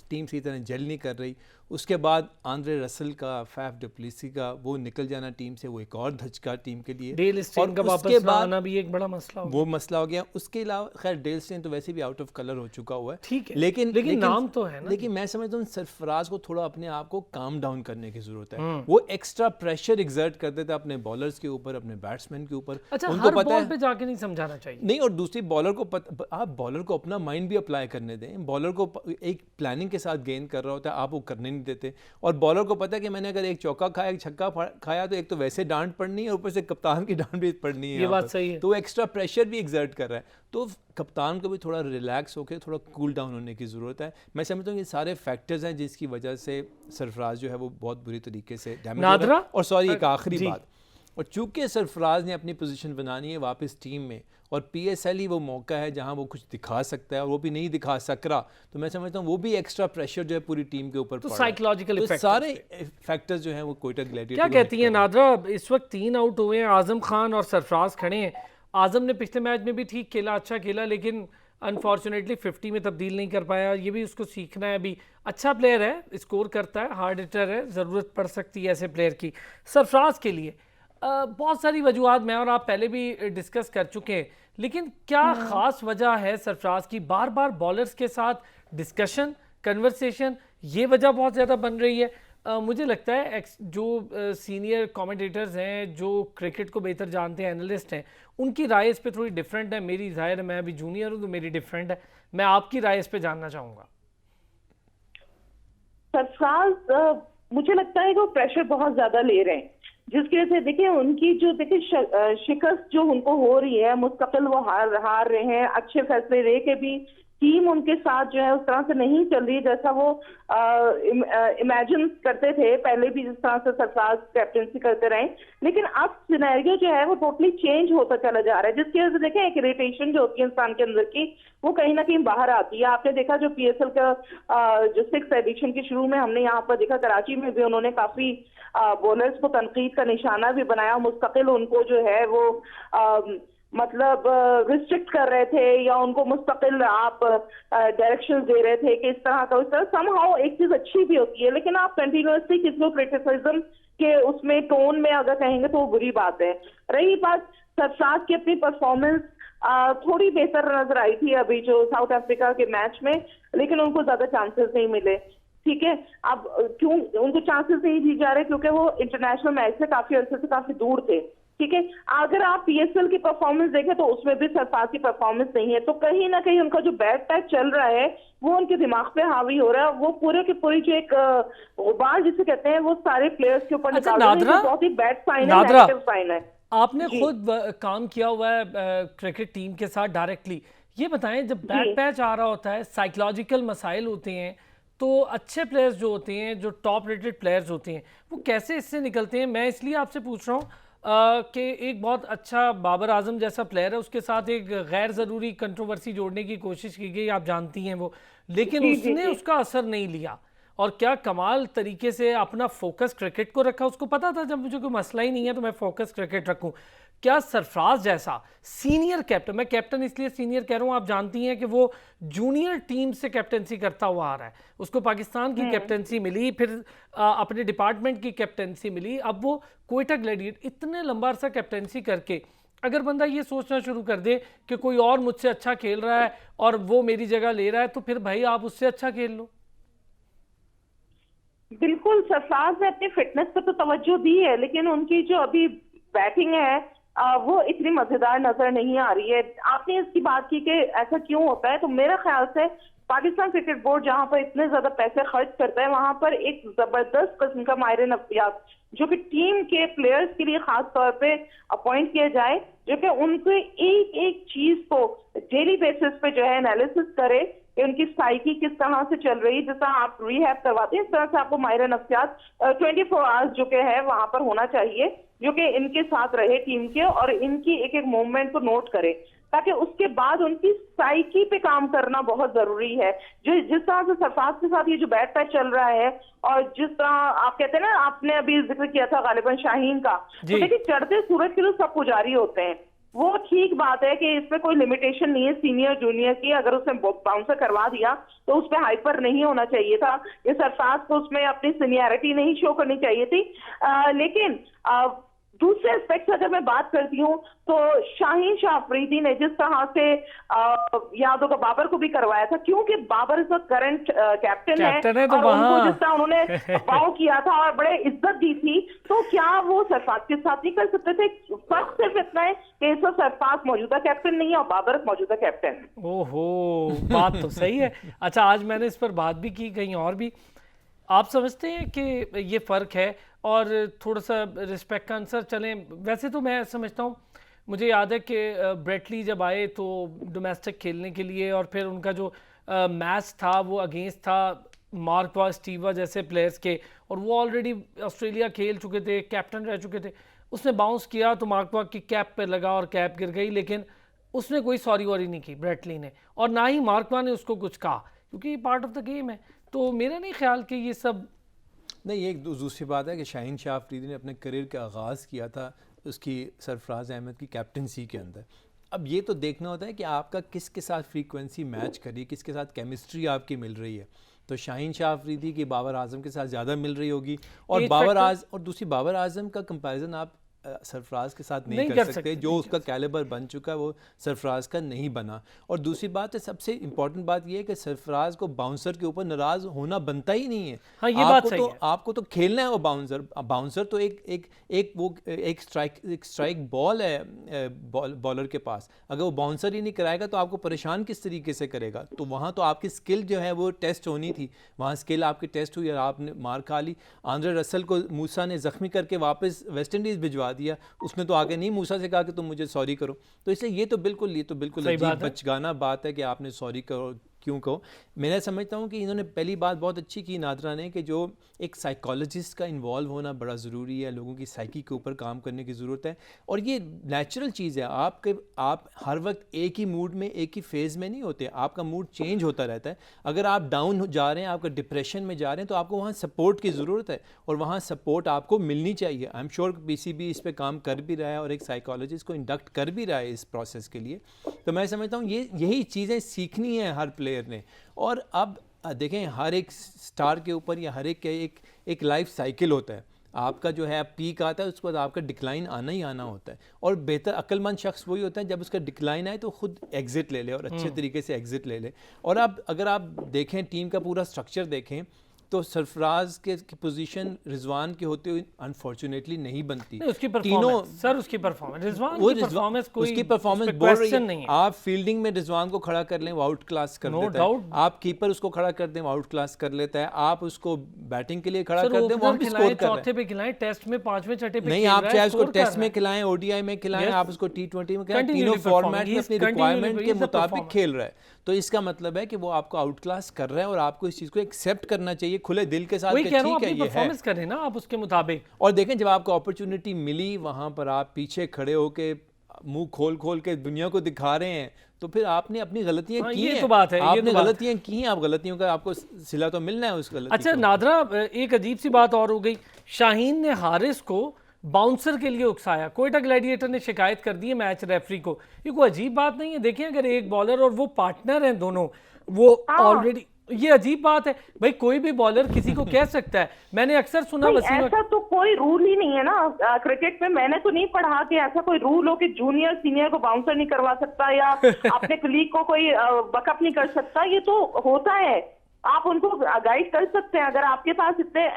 टीम सही तरह जेल नहीं कर रही। उसके बाद आंद्रे रसल का, फैफ डुप्लेसी का वो निकल जाना टीम से, वो एक और धचका टीम के लिए। डेल स्टेन का वापस ना आना भी एक बड़ा मसला हो, वो मसला हो गया। उसके अलावा खैर डेल स्टेन तो वैसे भी आउट ऑफ कलर हो चुका हुआ है, ठीक है, लेकिन नाम तो है ना। लेकिन मैं समझता हूँ सरफराज को थोड़ा अपने आप को काम डाउन करने की जरूरत है। वो एक्स्ट्रा प्रेशर एग्जर्ट करते थे अपने बॉलर्स के ऊपर, अपने बैट्समैन के ऊपर। अच्छा, उनको हर पता बॉल है पे जाके नहीं समझाना चाहिए। नहीं, और दूसरी बॉलर को आप बॉलर को अपना माइंड भी अप्लाई करने दें। बॉलर को एक प्लानिंग के साथ गेंद कर रहा होता है, आप वो करने नहीं देते। और बॉलर को पता है कि मैंने अगर एक चौका खाया, एक छक्का खाया, तो एक तो वैसे डांट पड़नी है, ऊपर से कप्तान की डांट भी पड़नी है। ये बात सही है। तो एक्स्ट्रा प्रेशर भी एग्जर्ट कर रहा है, तो कप्तान को भी थोड़ा रिलैक्स होकर थोड़ा कूल डाउन होने की ज़रूरत है। मैं समझता हूँ ये सारे फैक्टर्स हैं जिसकी वजह से सरफराज जो है वो बहुत बुरी तरीके से डैमेज हो रहा है। और सॉरी, एक आखिरी बात, और चूंकि सरफराज ने अपनी पोजीशन बनानी है वापस टीम में, और पीएसएल ही वो मौका है जहां वो कुछ दिखा सकता है, और वो भी नहीं दिखा सक रहा, तो मैं समझता हूँ वो भी एक्स्ट्रा प्रेशर जो है पूरी टीम के ऊपर तो साइकोलॉजिकल इफेक्ट, सारे फैक्टर्स जो हैं वो क्वेटा ग्लैडिएटर। क्या कहती हैं नादरा, इस वक्त 3 आउट हुए हैं, आजम खान और सरफराज खड़े हैं। आजम ने पिछले मैच में भी ठीक खेला, अच्छा खेला, लेकिन अनफॉर्चुनेटली 50 में तब्दील नहीं कर पाया। ये भी उसको सीखना है। अभी अच्छा प्लेयर है, स्कोर करता है, हार्ड हिटर है, ज़रूरत पड़ सकती है ऐसे प्लेयर की। सरफराज के लिए बहुत सारी वजूहत मैं और आप पहले भी डिस्कस कर चुके हैं, लेकिन क्या ख़ास वजह है सरफराज की? बार बार बॉलर्स के साथ डिस्कशन, कन्वर्सेशन, ये वजह बहुत ज़्यादा बन रही है। मुझे लगता है जो सीनियर कमेंटेटर्स हैं, जो क्रिकेट को बेहतर जानते हैं, एनालिस्ट हैं, उनकी राय इस पे थोड़ी डिफरेंट है। मेरी राय है, मैं अभी जूनियर हूँ तो मेरी डिफरेंट है। मैं आपकी राय इस पे जानना चाहूँगा। सरफराज मुझे लगता है कि वो प्रेशर बहुत ज्यादा ले रहे हैं, जिसकी वजह से देखिए उनकी जो शिकस्त जो उनको हो रही है, मुस्तकिल वो हार रहे हैं। अच्छे फैसले रहे के भी टीम उनके साथ जो है उस तरह से नहीं चल रही जैसा वो इमेजिन करते थे पहले भी, जिस तरह से सरफराज कैप्टनसी करते रहे। लेकिन अब सिनेरियो जो है वो टोटली चेंज होता चला जा रहा है, जिसकी वजह से देखें एक इरिटेशन जो होती है इंसान के अंदर की, वो कहीं ना कहीं बाहर आती है। आपने देखा जो पीएसएल का जो 6th एडिशन के शुरू में हमने यहाँ पर देखा, कराची में भी उन्होंने काफी बॉलर्स को तनकीद का निशाना भी बनाया, मुस्तकिल उनको जो है वो मतलब रिस्ट्रिक्ट कर रहे थे, या उनको मुस्तकिल आप डायरेक्शन दे रहे थे कि इस तरह का, उस तरह। समहाउ एक चीज अच्छी भी होती है, लेकिन आप कंटिन्यूअसली किसी को क्रिटिसिज्म के उसमें टोन में अगर कहेंगे तो वो बुरी बात है। रही बात सरफराज की अपनी परफॉर्मेंस थोड़ी बेहतर नजर आई थी अभी जो साउथ अफ्रीका के मैच में, लेकिन उनको ज्यादा चांसेस नहीं मिले। ठीक है, अब क्यों उनको चांसेस नहीं दी जा रहे? क्योंकि वो इंटरनेशनल मैच से काफी अर्से से काफी दूर थे। ठीक है, अगर आप पीएसएल की परफॉर्मेंस देखें तो उसमें भी सरफराज की परफॉर्मेंस नहीं है, तो कहीं ना कहीं उनका जो बैड पैच चल रहा है वो उनके दिमाग पे हावी हो रहा है। वो पूरे के पूरी जो एक गुबार जिसे कहते हैं वो सारे प्लेयर्स के ऊपर निकाल रहे हैं, जो बहुत ही बैड साइन है, नेगेटिव साइन है। आपने खुद काम किया हुआ है क्रिकेट टीम के साथ डायरेक्टली, ये बताएं जब बैड पैच आ रहा होता है, साइकोलॉजिकल मसाइल होते हैं, तो अच्छे प्लेयर्स जो होते हैं, जो टॉप रेटेड प्लेयर्स होते हैं, वो कैसे इससे निकलते हैं? मैं इसलिए आपसे पूछ रहा हूँ कि एक बहुत अच्छा बाबर आजम जैसा प्लेयर है, उसके साथ एक गैर ज़रूरी कंट्रोवर्सी जोड़ने की कोशिश की गई, आप जानती हैं वो, लेकिन उसने उसका असर नहीं लिया, और क्या कमाल तरीके से अपना फोकस क्रिकेट को रखा। उसको पता था जब मुझे कोई मसला ही नहीं है तो मैं फोकस क्रिकेट रखूं। क्या सरफराज जैसा सीनियर कैप्टन, मैं कैप्टन इसलिए सीनियर कह रहा हूं, आप जानती हैं कि वो जूनियर टीम से कैप्टनसी करता हुआ आ रहा है, उसको पाकिस्तान की कैप्टनसी मिली, फिर अपने डिपार्टमेंट की कैप्टनसी मिली, अब वो क्वेटा ग्लैडिएटर, इतने लंबा अरसा कैप्टनसी करके अगर बंदा ये सोचना शुरू कर दे कि कोई और मुझसे अच्छा खेल रहा है और वो मेरी जगह ले रहा है, तो फिर भाई आप उससे अच्छा खेल लो। बिल्कुल, सरफराज ने अपनी फिटनेस पर तो तवज्जो दी है, लेकिन उनकी जो अभी बैटिंग है वो इतनी मजेदार नजर नहीं आ रही है। आपने इसकी बात की कि ऐसा क्यों होता है, तो मेरा ख्याल से पाकिस्तान क्रिकेट बोर्ड जहां पर इतने ज्यादा पैसे खर्च करता है, वहां पर एक जबरदस्त किस्म का माहिर नफ्सियात जो कि टीम के प्लेयर्स के लिए खास तौर पे अपॉइंट किया जाए, जो कि उनको एक एक चीज को डेली बेसिस पे जो है एनालिसिस करे कि उनकी साइकी किस तरह से चल रही है। जैसा आप रिहैब करवाते हैं, इस तरह से आपको माहिर नफ्सियात 24 आवर्स जो कि है वहां पर होना चाहिए, जो कि इनके साथ रहे टीम के, और इनकी एक एक मूवमेंट को नोट करे, ताकि उसके बाद उनकी साइकी पे काम करना बहुत जरूरी है। जो जिस तरह से सरफराज के साथ ये जो बैट पैच चल रहा है, और जिस तरह आप कहते हैं ना, आपने अभी जिक्र किया था गालिबन शाहीन का, तो देखिए चढ़ते सूरज के तो सब पुजारी होते हैं। वो ठीक बात है कि इसमें कोई लिमिटेशन नहीं है सीनियर जूनियर की। अगर उसने बाउंसर करवा दिया तो उस पर हाइपर नहीं होना चाहिए था। ये सरफराज को उसमें अपनी सीनियरिटी नहीं शो करनी चाहिए थी। लेकिन दूसरे एस्पेक्ट से अगर मैं बात करती हूँ तो शाहीन शाह अफरीदी ने जिस तरह से याद होगा बाबर को भी करवाया था, क्योंकि बाबर इस वक्त करंट कैप्टन है तो और उनको जिस तरह उन्होंने बाव किया था और बड़े इज्जत दी थी, तो क्या वो सरफराज के साथ नहीं कर सकते थे? फर्क सिर्फ इतना है कि इस वक्त सरफराज मौजूदा कैप्टन नहीं है और बाबर मौजूदा कैप्टन है। ओहो, बात तो सही है। अच्छा, आज मैंने इस पर बात भी की कहीं और भी। आप समझते हैं कि ये फ़र्क है? और थोड़ा सा रिस्पेक्ट का आंसर चलें। वैसे तो मैं समझता हूँ, मुझे याद है कि ब्रेटली जब आए तो डोमेस्टिक खेलने के लिए, और फिर उनका जो मैच था वो अगेंस्ट था मार्कवा स्टीवा जैसे प्लेयर्स के, और वो ऑलरेडी ऑस्ट्रेलिया खेल चुके थे, कैप्टन रह चुके थे। उसने बाउंस किया तो मार्कवा की कैप पे लगा और कैप गिर गई, लेकिन उसने कोई सॉरी वॉरी नहीं की ब्रेटली ने, और ना ही मार्कवा ने उसको कुछ कहा, क्योंकि ये पार्ट ऑफ द गेम है। तो मेरा नहीं ख्याल कि ये सब नहीं। एक दूसरी बात है कि शाहीन शाह अफरीदी ने अपने करियर का आगाज़ किया था उसकी सरफराज अहमद की कैप्टनसी के अंदर। अब ये तो देखना होता है कि आपका किसके साथ फ्रीक्वेंसी मैच करी, किसके साथ केमिस्ट्री आपकी मिल रही है। तो शाहीन शाह अफरीदी की बाबर आजम के साथ ज़्यादा मिल रही होगी, और दूसरी बाबर आजम का कंपैरिजन आप सरफराज के साथ नहीं कर सकते। जो उसका कैलिबर बन चुका है वो सरफराज का नहीं बना। और दूसरी बात है, सबसे इंपॉर्टेंट बात ये है कि सरफराज को बाउंसर के ऊपर नाराज होना बनता ही नहीं है। हाँ, ये बात सही है। आपको तो खेलना है वो बाउंसर तो एक स्ट्राइक बॉल है बॉलर के पास। अगर वो बाउंसर ही नहीं कराएगा तो आपको परेशान किस तरीके से करेगा? तो वहाँ तो आपकी स्किल जो है वो टेस्ट होनी थी, वहाँ स्किल आपकी टेस्ट हुई और आपने मार खा ली। आंद्रे रसल को मूसा ने ज़ख्मी करके वापस वेस्ट इंडीज़ भिजवा दिया, उसने तो आगे नहीं मूसा से कहा कि तुम मुझे सॉरी करो। तो इसलिए ये तो बिल्कुल अजीब बचगाना बात है कि आपने सॉरी करो क्यों कहो। मैं समझता हूँ कि इन्होंने पहली बात बहुत अच्छी की नादरा ने, कि जो एक साइकोलॉजिस्ट का इन्वॉल्व होना बड़ा ज़रूरी है, लोगों की साइकी के ऊपर काम करने की ज़रूरत है। और ये नेचुरल चीज़ है, आप हर वक्त एक ही मूड में, एक ही फेज़ में नहीं होते, आपका मूड चेंज होता रहता है। अगर आप डाउन जा रहे हैं, आपका डिप्रेशन में जा रहे हैं, तो आपको वहाँ सपोर्ट की ज़रूरत है, और वहाँ सपोर्ट आपको मिलनी चाहिए। आई एम श्योर PCB इस पर काम कर भी रहा है और एक साइकोलॉजिस्ट को इंडक्ट कर भी रहा है इस प्रोसेस के लिए। तो मैं समझता हूँ यही चीज़ें सीखनी है हर प्लेयर ने। और अब देखें, हर एक स्टार के ऊपर या हर एक लाइफ साइकिल होता है। आपका जो है पीक आता है, उसके बाद आपका डिक्लाइन आना ही आना होता है। और बेहतर अक्लमंद शख्स वही होता है जब उसका डिक्लाइन आए तो खुद एग्जिट ले ले और अच्छे तरीके से एग्जिट ले ले। और अब अगर आप देखें टीम का पूरा स्ट्रक्चर देखें तो सरफराज के पोजीशन रिजवान के होते हुए अनफॉर्चुनेटली नहीं बनती। उसकी परफॉर्मेंस बोल रही है। आप फील्डिंग में रिजवान को खड़ा कर लें, वो आउट क्लास कर देता है। आप कीपर उसको खड़ा कर दें, वो आउट क्लास कर लेता है। आप उसको बैटिंग के लिए खड़ा कर दें, वो स्कोर कर चौथे पे खिलाएं, टेस्ट में पांचवें छठे पे नहीं, आप चाहे उसको टेस्ट में खिलाएं, ODI में खिलाएं, आप उसको T20 में खिलाएं, तीनों फॉर्मेट में अपनी रिक्वायरमेंट के मुताबिक खेल रहा है। तो इसका मतलब है कि वो आपको आउट क्लास कर रहा है, और आपको इस चीज़ को एक्सेप्ट करना चाहिए खुले दिल के साथ। ठीक है, ये परफॉर्मेंस करें ना आप उसके मुताबिक। और देखें, जब आपको अपॉर्चुनिटी मिली, वहां पर आप पीछे खड़े होके मुंह खोल के दुनिया को दिखा रहे हैं, तो फिर आपने अपनी गलतियां की हैं। तो बात है, आपने गलतियां की हैं, आप गलतियों का आपको सिला तो मिलना है उस गलती। अच्छा नादरा, एक अजीब सी बात और हो गई। शाहीन ने हारिस को बाउंसर के लिए उकसाया। कोयटा ग्लैडिएटर ने शिकायत कर दी है मैच रेफरी को। ये कोई अजीब बात नहीं है। देखिए, अगर एक बॉलर और वो पार्टनर हैं दोनों, वो ऑलरेडी, ये अजीब बात है भाई। कोई भी बॉलर किसी को कह सकता है। मैंने अक्सर सुना वसीम, ऐसा तो कोई रूल ही नहीं है ना क्रिकेट में। मैंने तो नहीं पढ़ा कि ऐसा कोई रूल हो कि जूनियर सीनियर को बाउंसर नहीं करवा सकता या अपने कलीग को कोई बकअप नहीं कर सकता। ये तो होता है, आप उनको गाइड कर सकते हैं। अगर आपके पास इतने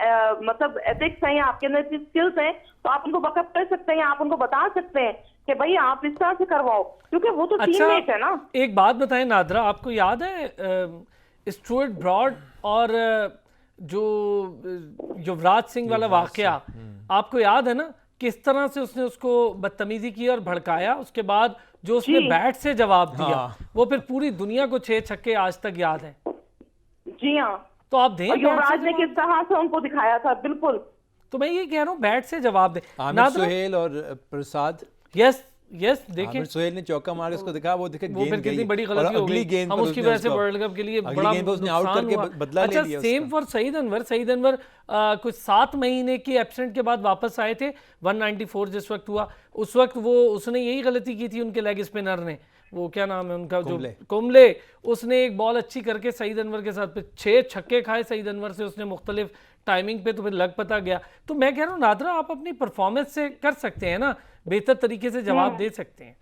मतलब एथिक्स हैं या आपके अंदर इतनी स्किल्स हैं, तो आप उनको बकअप कर सकते हैं, या आप उनको बता सकते हैं कि भाई आप इस तरह से करवाओ, क्योंकि वो तो टीममेट है ना। एक बात बताएं नादरा, आपको याद है स्टुअर्ट ब्रॉड और जो युवराज सिंह वाला वाकया, आपको याद है ना किस तरह से उसने उसको बदतमीजी की और भड़काया? उसके बाद जो उसने बैट से जवाब दिया, वो फिर पूरी दुनिया को 6 छक्के आज तक याद है। जी हाँ, तो आप दें युवराज ने किस तरह से उनको दिखाया था। बिल्कुल, तो मैं ये कह रहा हूँ बैट से जवाब दें। आमिर सुहेल और प्रसाद, यस यस देखें आमिर सोहेल ने चौका मारा, उसको दिखा, वो देखे वो गेंद फिर कितनी गई बड़ी और गलती हो अगली गई, गेंद हम पर उसकी उसने वजह से उसको- वर्ल्ड कप के लिए अगली बड़ा गेंद पर उसने आउट नुकसान करके हुआ। बदला ले अच्छा लिया सेम उसका। फॉर सईद अनवर। सईद अनवर कुछ 7 महीने की एब्सेंट के बाद वापस आए थे, 194 जिस वक्त हुआ, उस वक्त वो उसने यही गलती की थी उनके लेग स्पिनर ने, वो क्या नाम है उनका, जो कुंबले, उसने एक बॉल अच्छी करके सईद अनवर के साथ 6 छक्के खाए सईद अनवर से उसने मुख्तलिफ टाइमिंग पे, तो फिर लग पता गया। तो मैं कह रहा हूँ नादरा आप अपनी परफॉर्मेंस से कर सकते हैं ना, बेहतर तरीके से जवाब दे सकते हैं।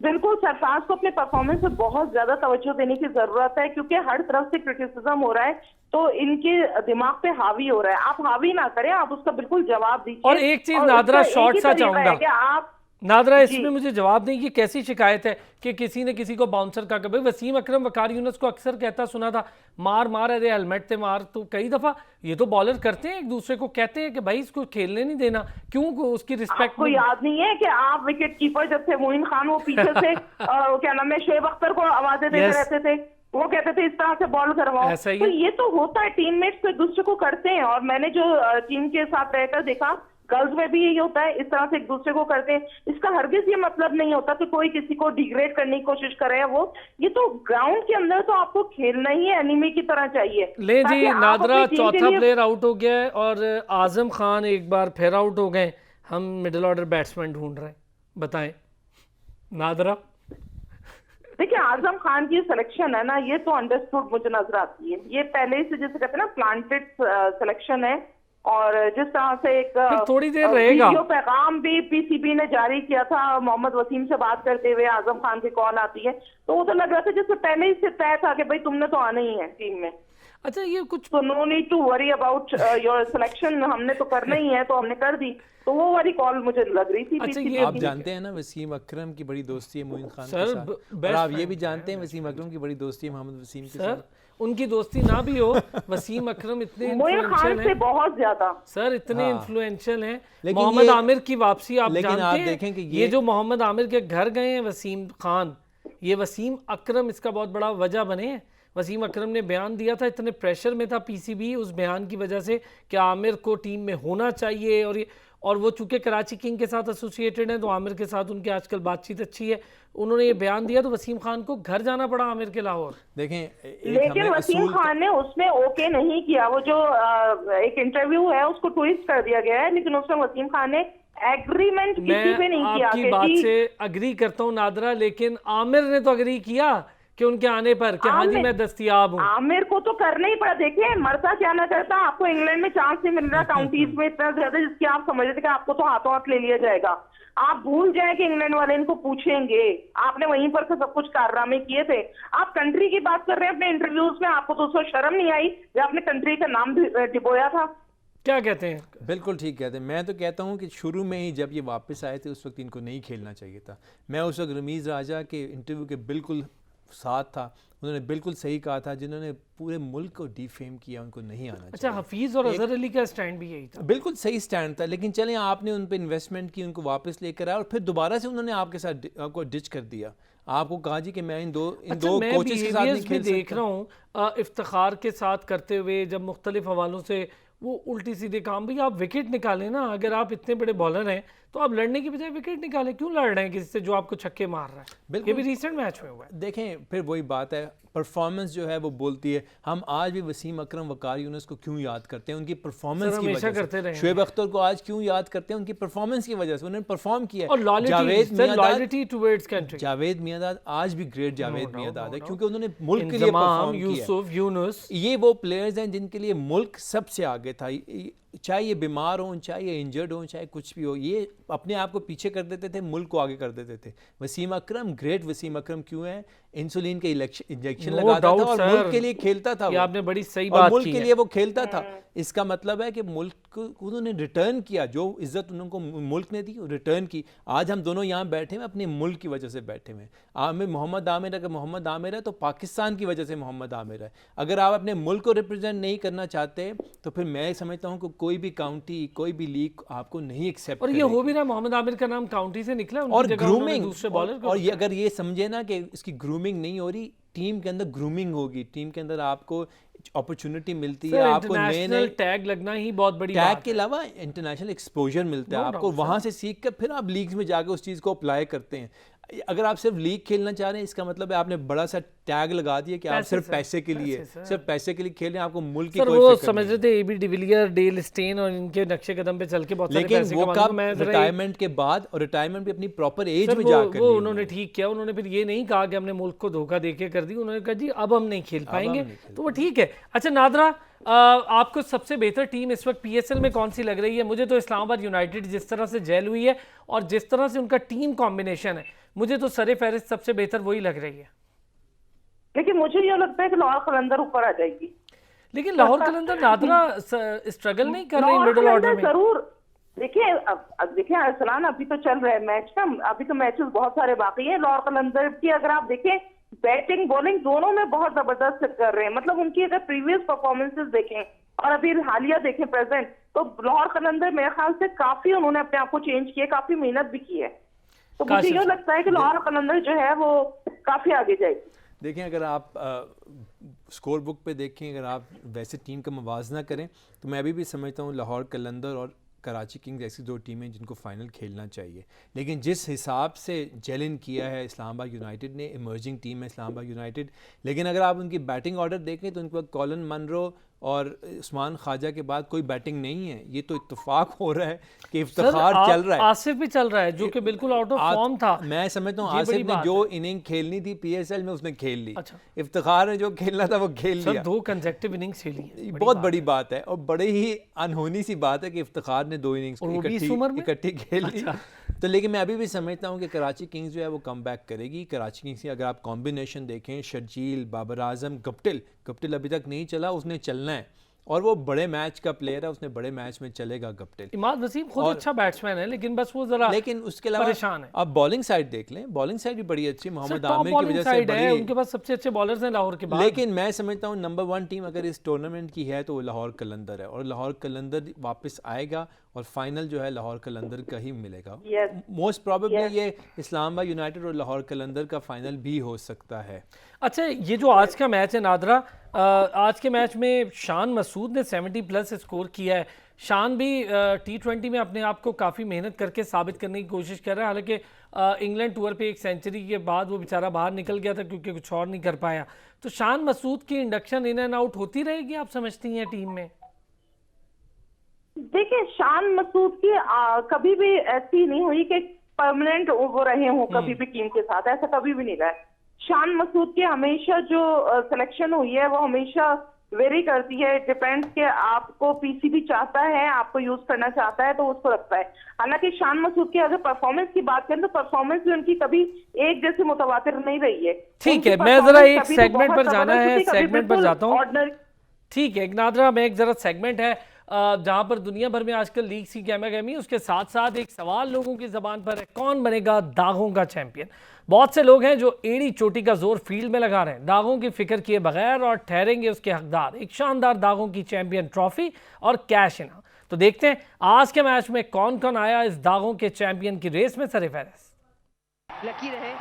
बिल्कुल, सरफराज को अपने परफॉर्मेंस पे बहुत ज्यादा तवज्जो देने की जरूरत है, क्योंकि हर तरफ से क्रिटिसिज्म हो रहा है, तो इनके दिमाग पे हावी हो रहा है। आप हावी ना करें, आप उसका बिल्कुल जवाब दीजिए। और एक चीज नादरा शॉर्ट सा चाहूंगा कि आप नादरा, इसमें मुझे जवाब दें, ये कैसी शिकायत है कि किसी ने किसी को बाउंसर का भाई वसीम अकरम वकार यूनुस को अक्सर कहता सुना था, मार मार अरे हेलमेट से मार, तो कई दफा ये तो बॉलर करते हैं, एक दूसरे को कहते हैं कि भाई इसको खेलने नहीं देना, क्यों उसकी रिस्पेक्ट आपको याद नहीं है कि आप विकेट कीपर जब थे मोइन खान, वो पीछे से क्या नाम है शोएब अख्तर को आवाजें देते रहते थे, वो कहते थे इस तरह से बॉल करवाओ। तो ये तो होता है, टीममेट्स एक दूसरे को करते हैं, और मैंने जो टीम के साथ रहकर देखा गर्ल्स में भी यही होता है, इस तरह से एक दूसरे को करते हैं। इसका हरगिज ये मतलब नहीं होता कि कोई किसी को डिग्रेड करने की कोशिश करे। वो ये तो ग्राउंड के अंदर तो आपको खेलना ही है, एनिमी की तरह चाहिए। ले जी नादरा चौथा प्लेयर आउट हो गया है और आजम खान एक बार फिर आउट हो गए, हम मिडिल ऑर्डर बैट्समैन ढूंढ रहे हैं, बताएं नादरा। देखिए आजम खान की सिलेक्शन है ना, ये तो अंडरस्टूड मुझे नजर आती है, ये पहले से जैसे कहते हैं ना प्लांटेड सिलेक्शन है, और जिस तरह से एक थोड़ी देर रहेगा वीडियो पैगाम भी पीसीबी ने जारी किया था मोहम्मद वसीम से बात करते हुए, आजम खान की कॉल आती है, तो वो तो लग रहा था जैसे पहले ही से तय था कि भाई तुमने तो आना ही है टीम में। अच्छा ये कुछ तो no need to worry about your selection, हमने तो करना ही है, तो हमने कर दी, तो वो वाली कॉल मुझे लग रही थी। अच्छा ये आप जानते हैं ना वसीम अकरम की बड़ी दोस्ती है मोइन खान के साथ, और आप ये भी जानते हैं वसीम अकरम की बड़ी दोस्ती है मोहम्मद वसीम के साथ। उनकी दोस्ती ना भी हो, वसीम अकरम इतने इन्फ्लुएंशियल हैं बहुत ज्यादा सर, इतने इन्फ्लुएंशियल हैं। मोहम्मद आमिर की वापसी आप जानते हैं, देखें कि ये जो मोहम्मद आमिर के घर गए हैं वसीम खान, ये वसीम अकरम इसका बहुत बड़ा वजह बने हैं। वसीम अकरम ने बयान दिया था, इतने प्रेशर में था पीसीबी उस बयान की वजह से कि आमिर को टीम में होना चाहिए, और वो चूंकि कराची किंग के साथ एसोसिएटेड हैं तो आमिर के साथ उनकी आजकल बातचीत अच्छी है, उन्होंने ये बयान दिया तो वसीम खान को घर जाना पड़ा आमिर के लाहौर। देखें लेकिन वसीम खान ने उसमें ओके नहीं किया, वो जो एक इंटरव्यू है उसको ट्विस्ट कर दिया गया है, लेकिन उसमें वसीम खान ने एग्रीमेंट किसी पे नहीं किया। आपकी बात से अग्री करता हूँ नादरा, लेकिन आमिर ने तो अग्री किया कि उनके आने पर कि हाँ जी मैं दस्तयाब हूँ। आमिर को तो करना ही पड़ा। देखिए मरता क्या ना करता, आपको इंग्लैंड में चांस नहीं मिल रहा काउंटीज में इतना ज्यादा, जिसकी आप समझ रहे थे कि आपको तो हाथों हाथ ले लिया जाएगा। आप भूल जाए कि इंग्लैंड वाले इनको पूछेंगे, आपने वहीं पर सब कुछ कारनामे किए थे। आप कंट्री की बात कर रहे हैं अपने इंटरव्यूज में, आपको तो उसको शर्म नहीं आई जब आपने कंट्री का नाम डिबोया था। क्या कहते हैं? बिल्कुल ठीक कहते हैं। मैं तो कहता हूं कि शुरू में ही जब ये वापस आए थे उस वक्त इनको नहीं खेलना चाहिए था। मैं उस वक्त रमीज़ राजा के इंटरव्यू के बिल्कुल साथ था, उन्होंने बिल्कुल सही कहा था, जिन्होंने पूरे मुल्क को डिफेम किया उनको नहीं आना चाहिए। अच्छा हफीज़ और अजहर अली का स्टैंड भी यही था, बिल्कुल सही स्टैंड था, लेकिन चलें आपने उन पर इन्वेस्टमेंट की, उनको वापस लेकर आया और फिर दोबारा से उन्होंने आपके साथ आपको डिच कर दिया। आपको कहा जी कि मैं इन दो कोचेस के साथ नहीं खेल सकता। देख रहा हूँ इफ्तिखार के साथ करते हुए जब मुख्तलिफ हवालों से वो उल्टी सीधे काम, भाई आप विकेट निकालें ना, अगर आप इतने बड़े बॉलर हैं तो आप लड़ने की बजाय विकेट निकालें, क्यों लड़ रहे हैं किसी से जो आपको छक्के मार रहा है? ये भी रिसेंट मैच में हुआ है। देखें फिर वही बात है, परफॉर्मेंस जो है वो बोलती है। हम आज भी वसीम अकरम वकार यूनुस को क्यों याद करते हैं? उनकी परफॉर्मेंस की वजह से। शोएब अख्तर को आज क्यों याद करते हैं? उनकी परफॉर्मेंस की वजह से, उन्होंने परफॉर्म किया। और जावेद मियांदाद आज भी ग्रेट जावेद मियांदाद है, क्योंकि उन्होंने मुल्क के लिए परफॉर्म किया। यूसुफ यूनुस, ये वो प्लेयर्स हैं जिनके लिए मुल्क सबसे आगे था, चाहे ये बीमार हों, चाहे ये इंजर्ड हों, चाहे कुछ भी हो, ये अपने आप को पीछे कर देते थे, मुल्क को आगे कर देते थे। वसीम अकरम ग्रेट वसीम अकरम क्यों है? इंसुलिन के इंजेक्शन लगाता था और मुल्क के लिए खेलता था। आपने बड़ी सही बात की, मुल्क के लिए वो खेलता था। इसका मतलब है कि मुल्क को उन्होंने रिटर्न किया, जो इज्जत उनको मुल्क ने दी रिटर्न की। आज हम दोनों यहाँ बैठे हैं अपने मुल्क की वजह से बैठे हुए। आमिर मोहम्मद आमिर, अगर मोहम्मद आमिर है तो पाकिस्तान की वजह से मोहम्मद आमिर है। अगर आप अपने मुल्क को रिप्रेजेंट नहीं करना चाहते तो फिर मैं समझता हूँ कि कोई भी काउंटी, कोई भी लीग आपको नहीं एक्सेप्ट। और ये हो भी रहा, मोहम्मद आमिर का नाम काउंटी से निकला और ग्रूमिंग दूसरे बॉलर, और ये अगर ये समझे ना कि इसकी ग्रूमिंग नहीं हो रही, टीम के अंदर ग्रूमिंग होगी, टीम के अंदर आपको अपॉर्चुनिटी मिलती है, आपको नए इंटरनेशनल नए टैग लगना ही बहुत बड़ी टैग बात के अलावा इंटरनेशनल एक्सपोजर मिलता है No आपको, doubt, वहाँ से सीख कर फिर आप लीग्स में जाकर उस चीज़ को अप्लाई करते हैं। अगर आप सिर्फ लीग खेलना चाह रहे हैं, इसका मतलब है आपने बड़ा सा टैग लगा दिया कि आप पैसे सिर्फ सर, पैसे के लिए पैसे सर। सिर्फ पैसे के लिए खेल रहे हैं, आपको मुल्क की सर कोई वो फिक्र समझ नहीं रहे है। थे एबी डिविलियर, डेल स्टेन और इनके नक्शे कदम पे चल के बहुत सारे लेकिन पैसे वो कमा लूंगा। कब मैं जरा रिटायरमेंट के बाद, और रिटायरमेंट भी अपनी प्रॉपर एज सर में वो जाकर वो ली उन्होंने ठीक किया, उन्होंने फिर ये नहीं कहा कि हमने मुल्क को धोखा देके कर दी, उन्होंने कहा जी अब हम नहीं खेल पाएंगे, नहीं खेल तो वो ठीक है। अच्छा नादरा, आपको सबसे बेहतर टीम इस वक्त पीएसएल में कौन सी लग रही है? मुझे तो इस्लामाबाद यूनाइटेड जिस तरह से जेल हुई है और जिस तरह से उनका टीम कॉम्बिनेशन है, मुझे तो सरे फहरिस्त सबसे बेहतर वही लग रही है। लेकिन मुझे ये लगता है कि लाहौर कलंदर ऊपर आ जाएगी। लेकिन लाहौर कलंदर नादरा स्ट्रगल नहीं कर रही लाहौर मिडिल ऑर्डर कलंदर में। जरूर, देखिए अब देखिए अरसलान, अभी तो चल रहा है मैच का, अभी तो मैचेस बहुत सारे बाकी हैं। लाहौर कलंदर की अगर आप देखें, बैटिंग बॉलिंग दोनों में बहुत जबरदस्त कर रहे हैं। मतलब उनकी अगर प्रीवियस परफॉर्मेंसेस देखें और अभी हालिया देखें प्रेजेंट, तो लाहौर कलंदर मेरे ख्याल से काफी उन्होंने अपने आप को चेंज किया, काफी मेहनत भी की है। तो मुझे काशिफ ये साहब। लगता है कि लाहौर कलंदर जो है वो काफी आगे जाएगी। देखें, अगर आप स्कोर बुक पे देखें, अगर आप वैसे टीम का मुवाजना करें, तो मैं अभी भी समझता हूँ लाहौर कलंदर और कराची किंग्स ऐसी दो टीमें जिनको फाइनल खेलना चाहिए। लेकिन जिस हिसाब से जेलिन किया है इस्लामाबाद यूनाइटेड ने, इमर्जिंग टीम है इस्लामाबाद यूनाइटेड, लेकिन अगर आप उनकी बैटिंग ऑर्डर देखें तो उनके पास कॉलन मनरो और उस्मान ख्वाजा के बाद कोई बैटिंग नहीं है। ये तो इत्तेफाक हो रहा है कि इफ्तिखार चल रहा है, आसिफ भी चल रहा है जो कि बिल्कुल आउट ऑफ फॉर्म था। मैं समझता हूँ ये बड़ी आसिफ ने बात जो इनिंग खेलनी थी पीएसएल में उसने खेल ली। अच्छा। इफ्तिखार ने जो खेलना था वो खेल सर लिया। 2 कंसेक्टिव इनिंग्स खेली है, बहुत बड़ी बात है और बड़ी ही अनहोनी सी बात है कि इफ्तिखार ने 2 इनिंग्स और वो भी इस उम्र में? इकट्ठी खेल ली। तो लेकिन मैं अभी भी समझता हूँ कि कराची किंग्स जो है वो कम बैक करेगी। कराची किंग्स की अगर आप कॉम्बिनेशन देखें, शर्जील, बाबर आजम, गप्टिल अभी तक नहीं चला, उसने चलना है और वो बड़े मैच का प्लेयर है, उसने बड़े मैच में चलेगा गप्टिल। इमाद वसीम खुद अच्छा बैट्समैन है, लेकिन बस वो जरा लेकिन उसके अलावा परेशान है। आप बॉलिंग साइड देख लें, बॉलिंग साइड भी बड़ी अच्छी, मोहम्मद टॉप आमिर की बॉलिंग वजह से साइड है, बड़ी। उनके पास सबसे अच्छे बॉलर्स हैं लाहौर के बाद। लेकिन मैं समझता हूँ नंबर 1 टीम अगर इस टूर्नामेंट की है तो वो लाहौर कलंदर है, और लाहौर कलंदर वापस आएगा और फाइनल जो है लाहौर कलंदर का ही मिलेगा। मोस्ट प्रोबेबली ये इस्लामाबाद यूनाइटेड और लाहौर कलंदर का फाइनल भी हो सकता है। अच्छा, ये जो आज का मैच है नादरा, आज के मैच में शान मसूद ने 70+ स्कोर किया है। शान भी T20 में अपने आप को काफ़ी मेहनत करके साबित करने की कोशिश कर रहा है। हालांकि इंग्लैंड टूर पे एक सेंचुरी के बाद वो बेचारा बाहर निकल गया था क्योंकि कुछ और नहीं कर पाया। तो शान मसूद की इंडक्शन इन एंड आउट होती रहेगी, आप समझती हैं टीम में? देखिए, शान मसूद की कभी भी ऐसी नहीं हुई कि परमानेंट वो रहे हों कभी भी टीम के साथ, ऐसा कभी भी नहीं रहा है। शान मसूद की हमेशा जो सिलेक्शन हुई है वो हमेशा वेरी करती है, डिपेंड्स के आपको पीसीबी चाहता है, आपको यूज करना चाहता है तो उसको रखता है। हालांकि शान मसूद की अगर परफॉर्मेंस की बात करें तो परफॉर्मेंस भी उनकी कभी एक जैसे मुतवातिर नहीं रही है। ठीक है, मैं जरा एक सेगमेंट पर जाना है, सेगमेंट पर जाता हूँ। ठीक है नादरा, मैं एक जरा सेगमेंट है जहां पर दुनिया भर में आजकल लीग सी गहमा-गहमी, उसके साथ साथ एक सवाल लोगों की जबान पर है, कौन बनेगा दागों का चैंपियन? बहुत से लोग हैं जो एड़ी चोटी का जोर फील्ड में लगा रहे हैं दागों की फिक्र किए बगैर और ठहरेंगे उसके हकदार एक शानदार दागों की चैंपियन ट्रॉफी और कैश इनाम। तो देखते हैं आज के मैच में कौन कौन आया इस दागों के चैंपियन की रेस में सरे फहरिस्त। लकी रहे।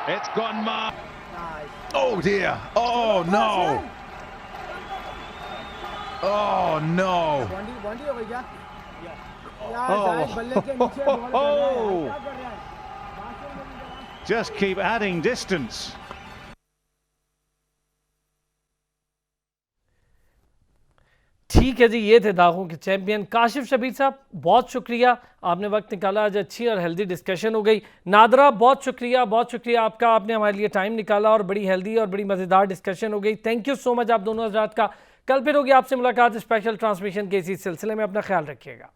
It's gone mad. Oh dear. Oh no. Oh no. Oh. Just keep adding distance. ठीक है जी, ये थे दागों के चैंपियन। काशिफ शबीर साहब बहुत शुक्रिया, आपने वक्त निकाला, आज अच्छी और हेल्दी डिस्कशन हो गई। नादरा बहुत शुक्रिया आपका, आपने हमारे लिए टाइम निकाला और बड़ी हेल्दी और बड़ी मज़ेदार डिस्कशन हो गई। थैंक यू सो मच आप दोनों हजरात का। कल फिर होगी आपसे मुलाकात स्पेशल ट्रांसमिशन के इसी सिलसिले में, अपना ख्याल रखिएगा।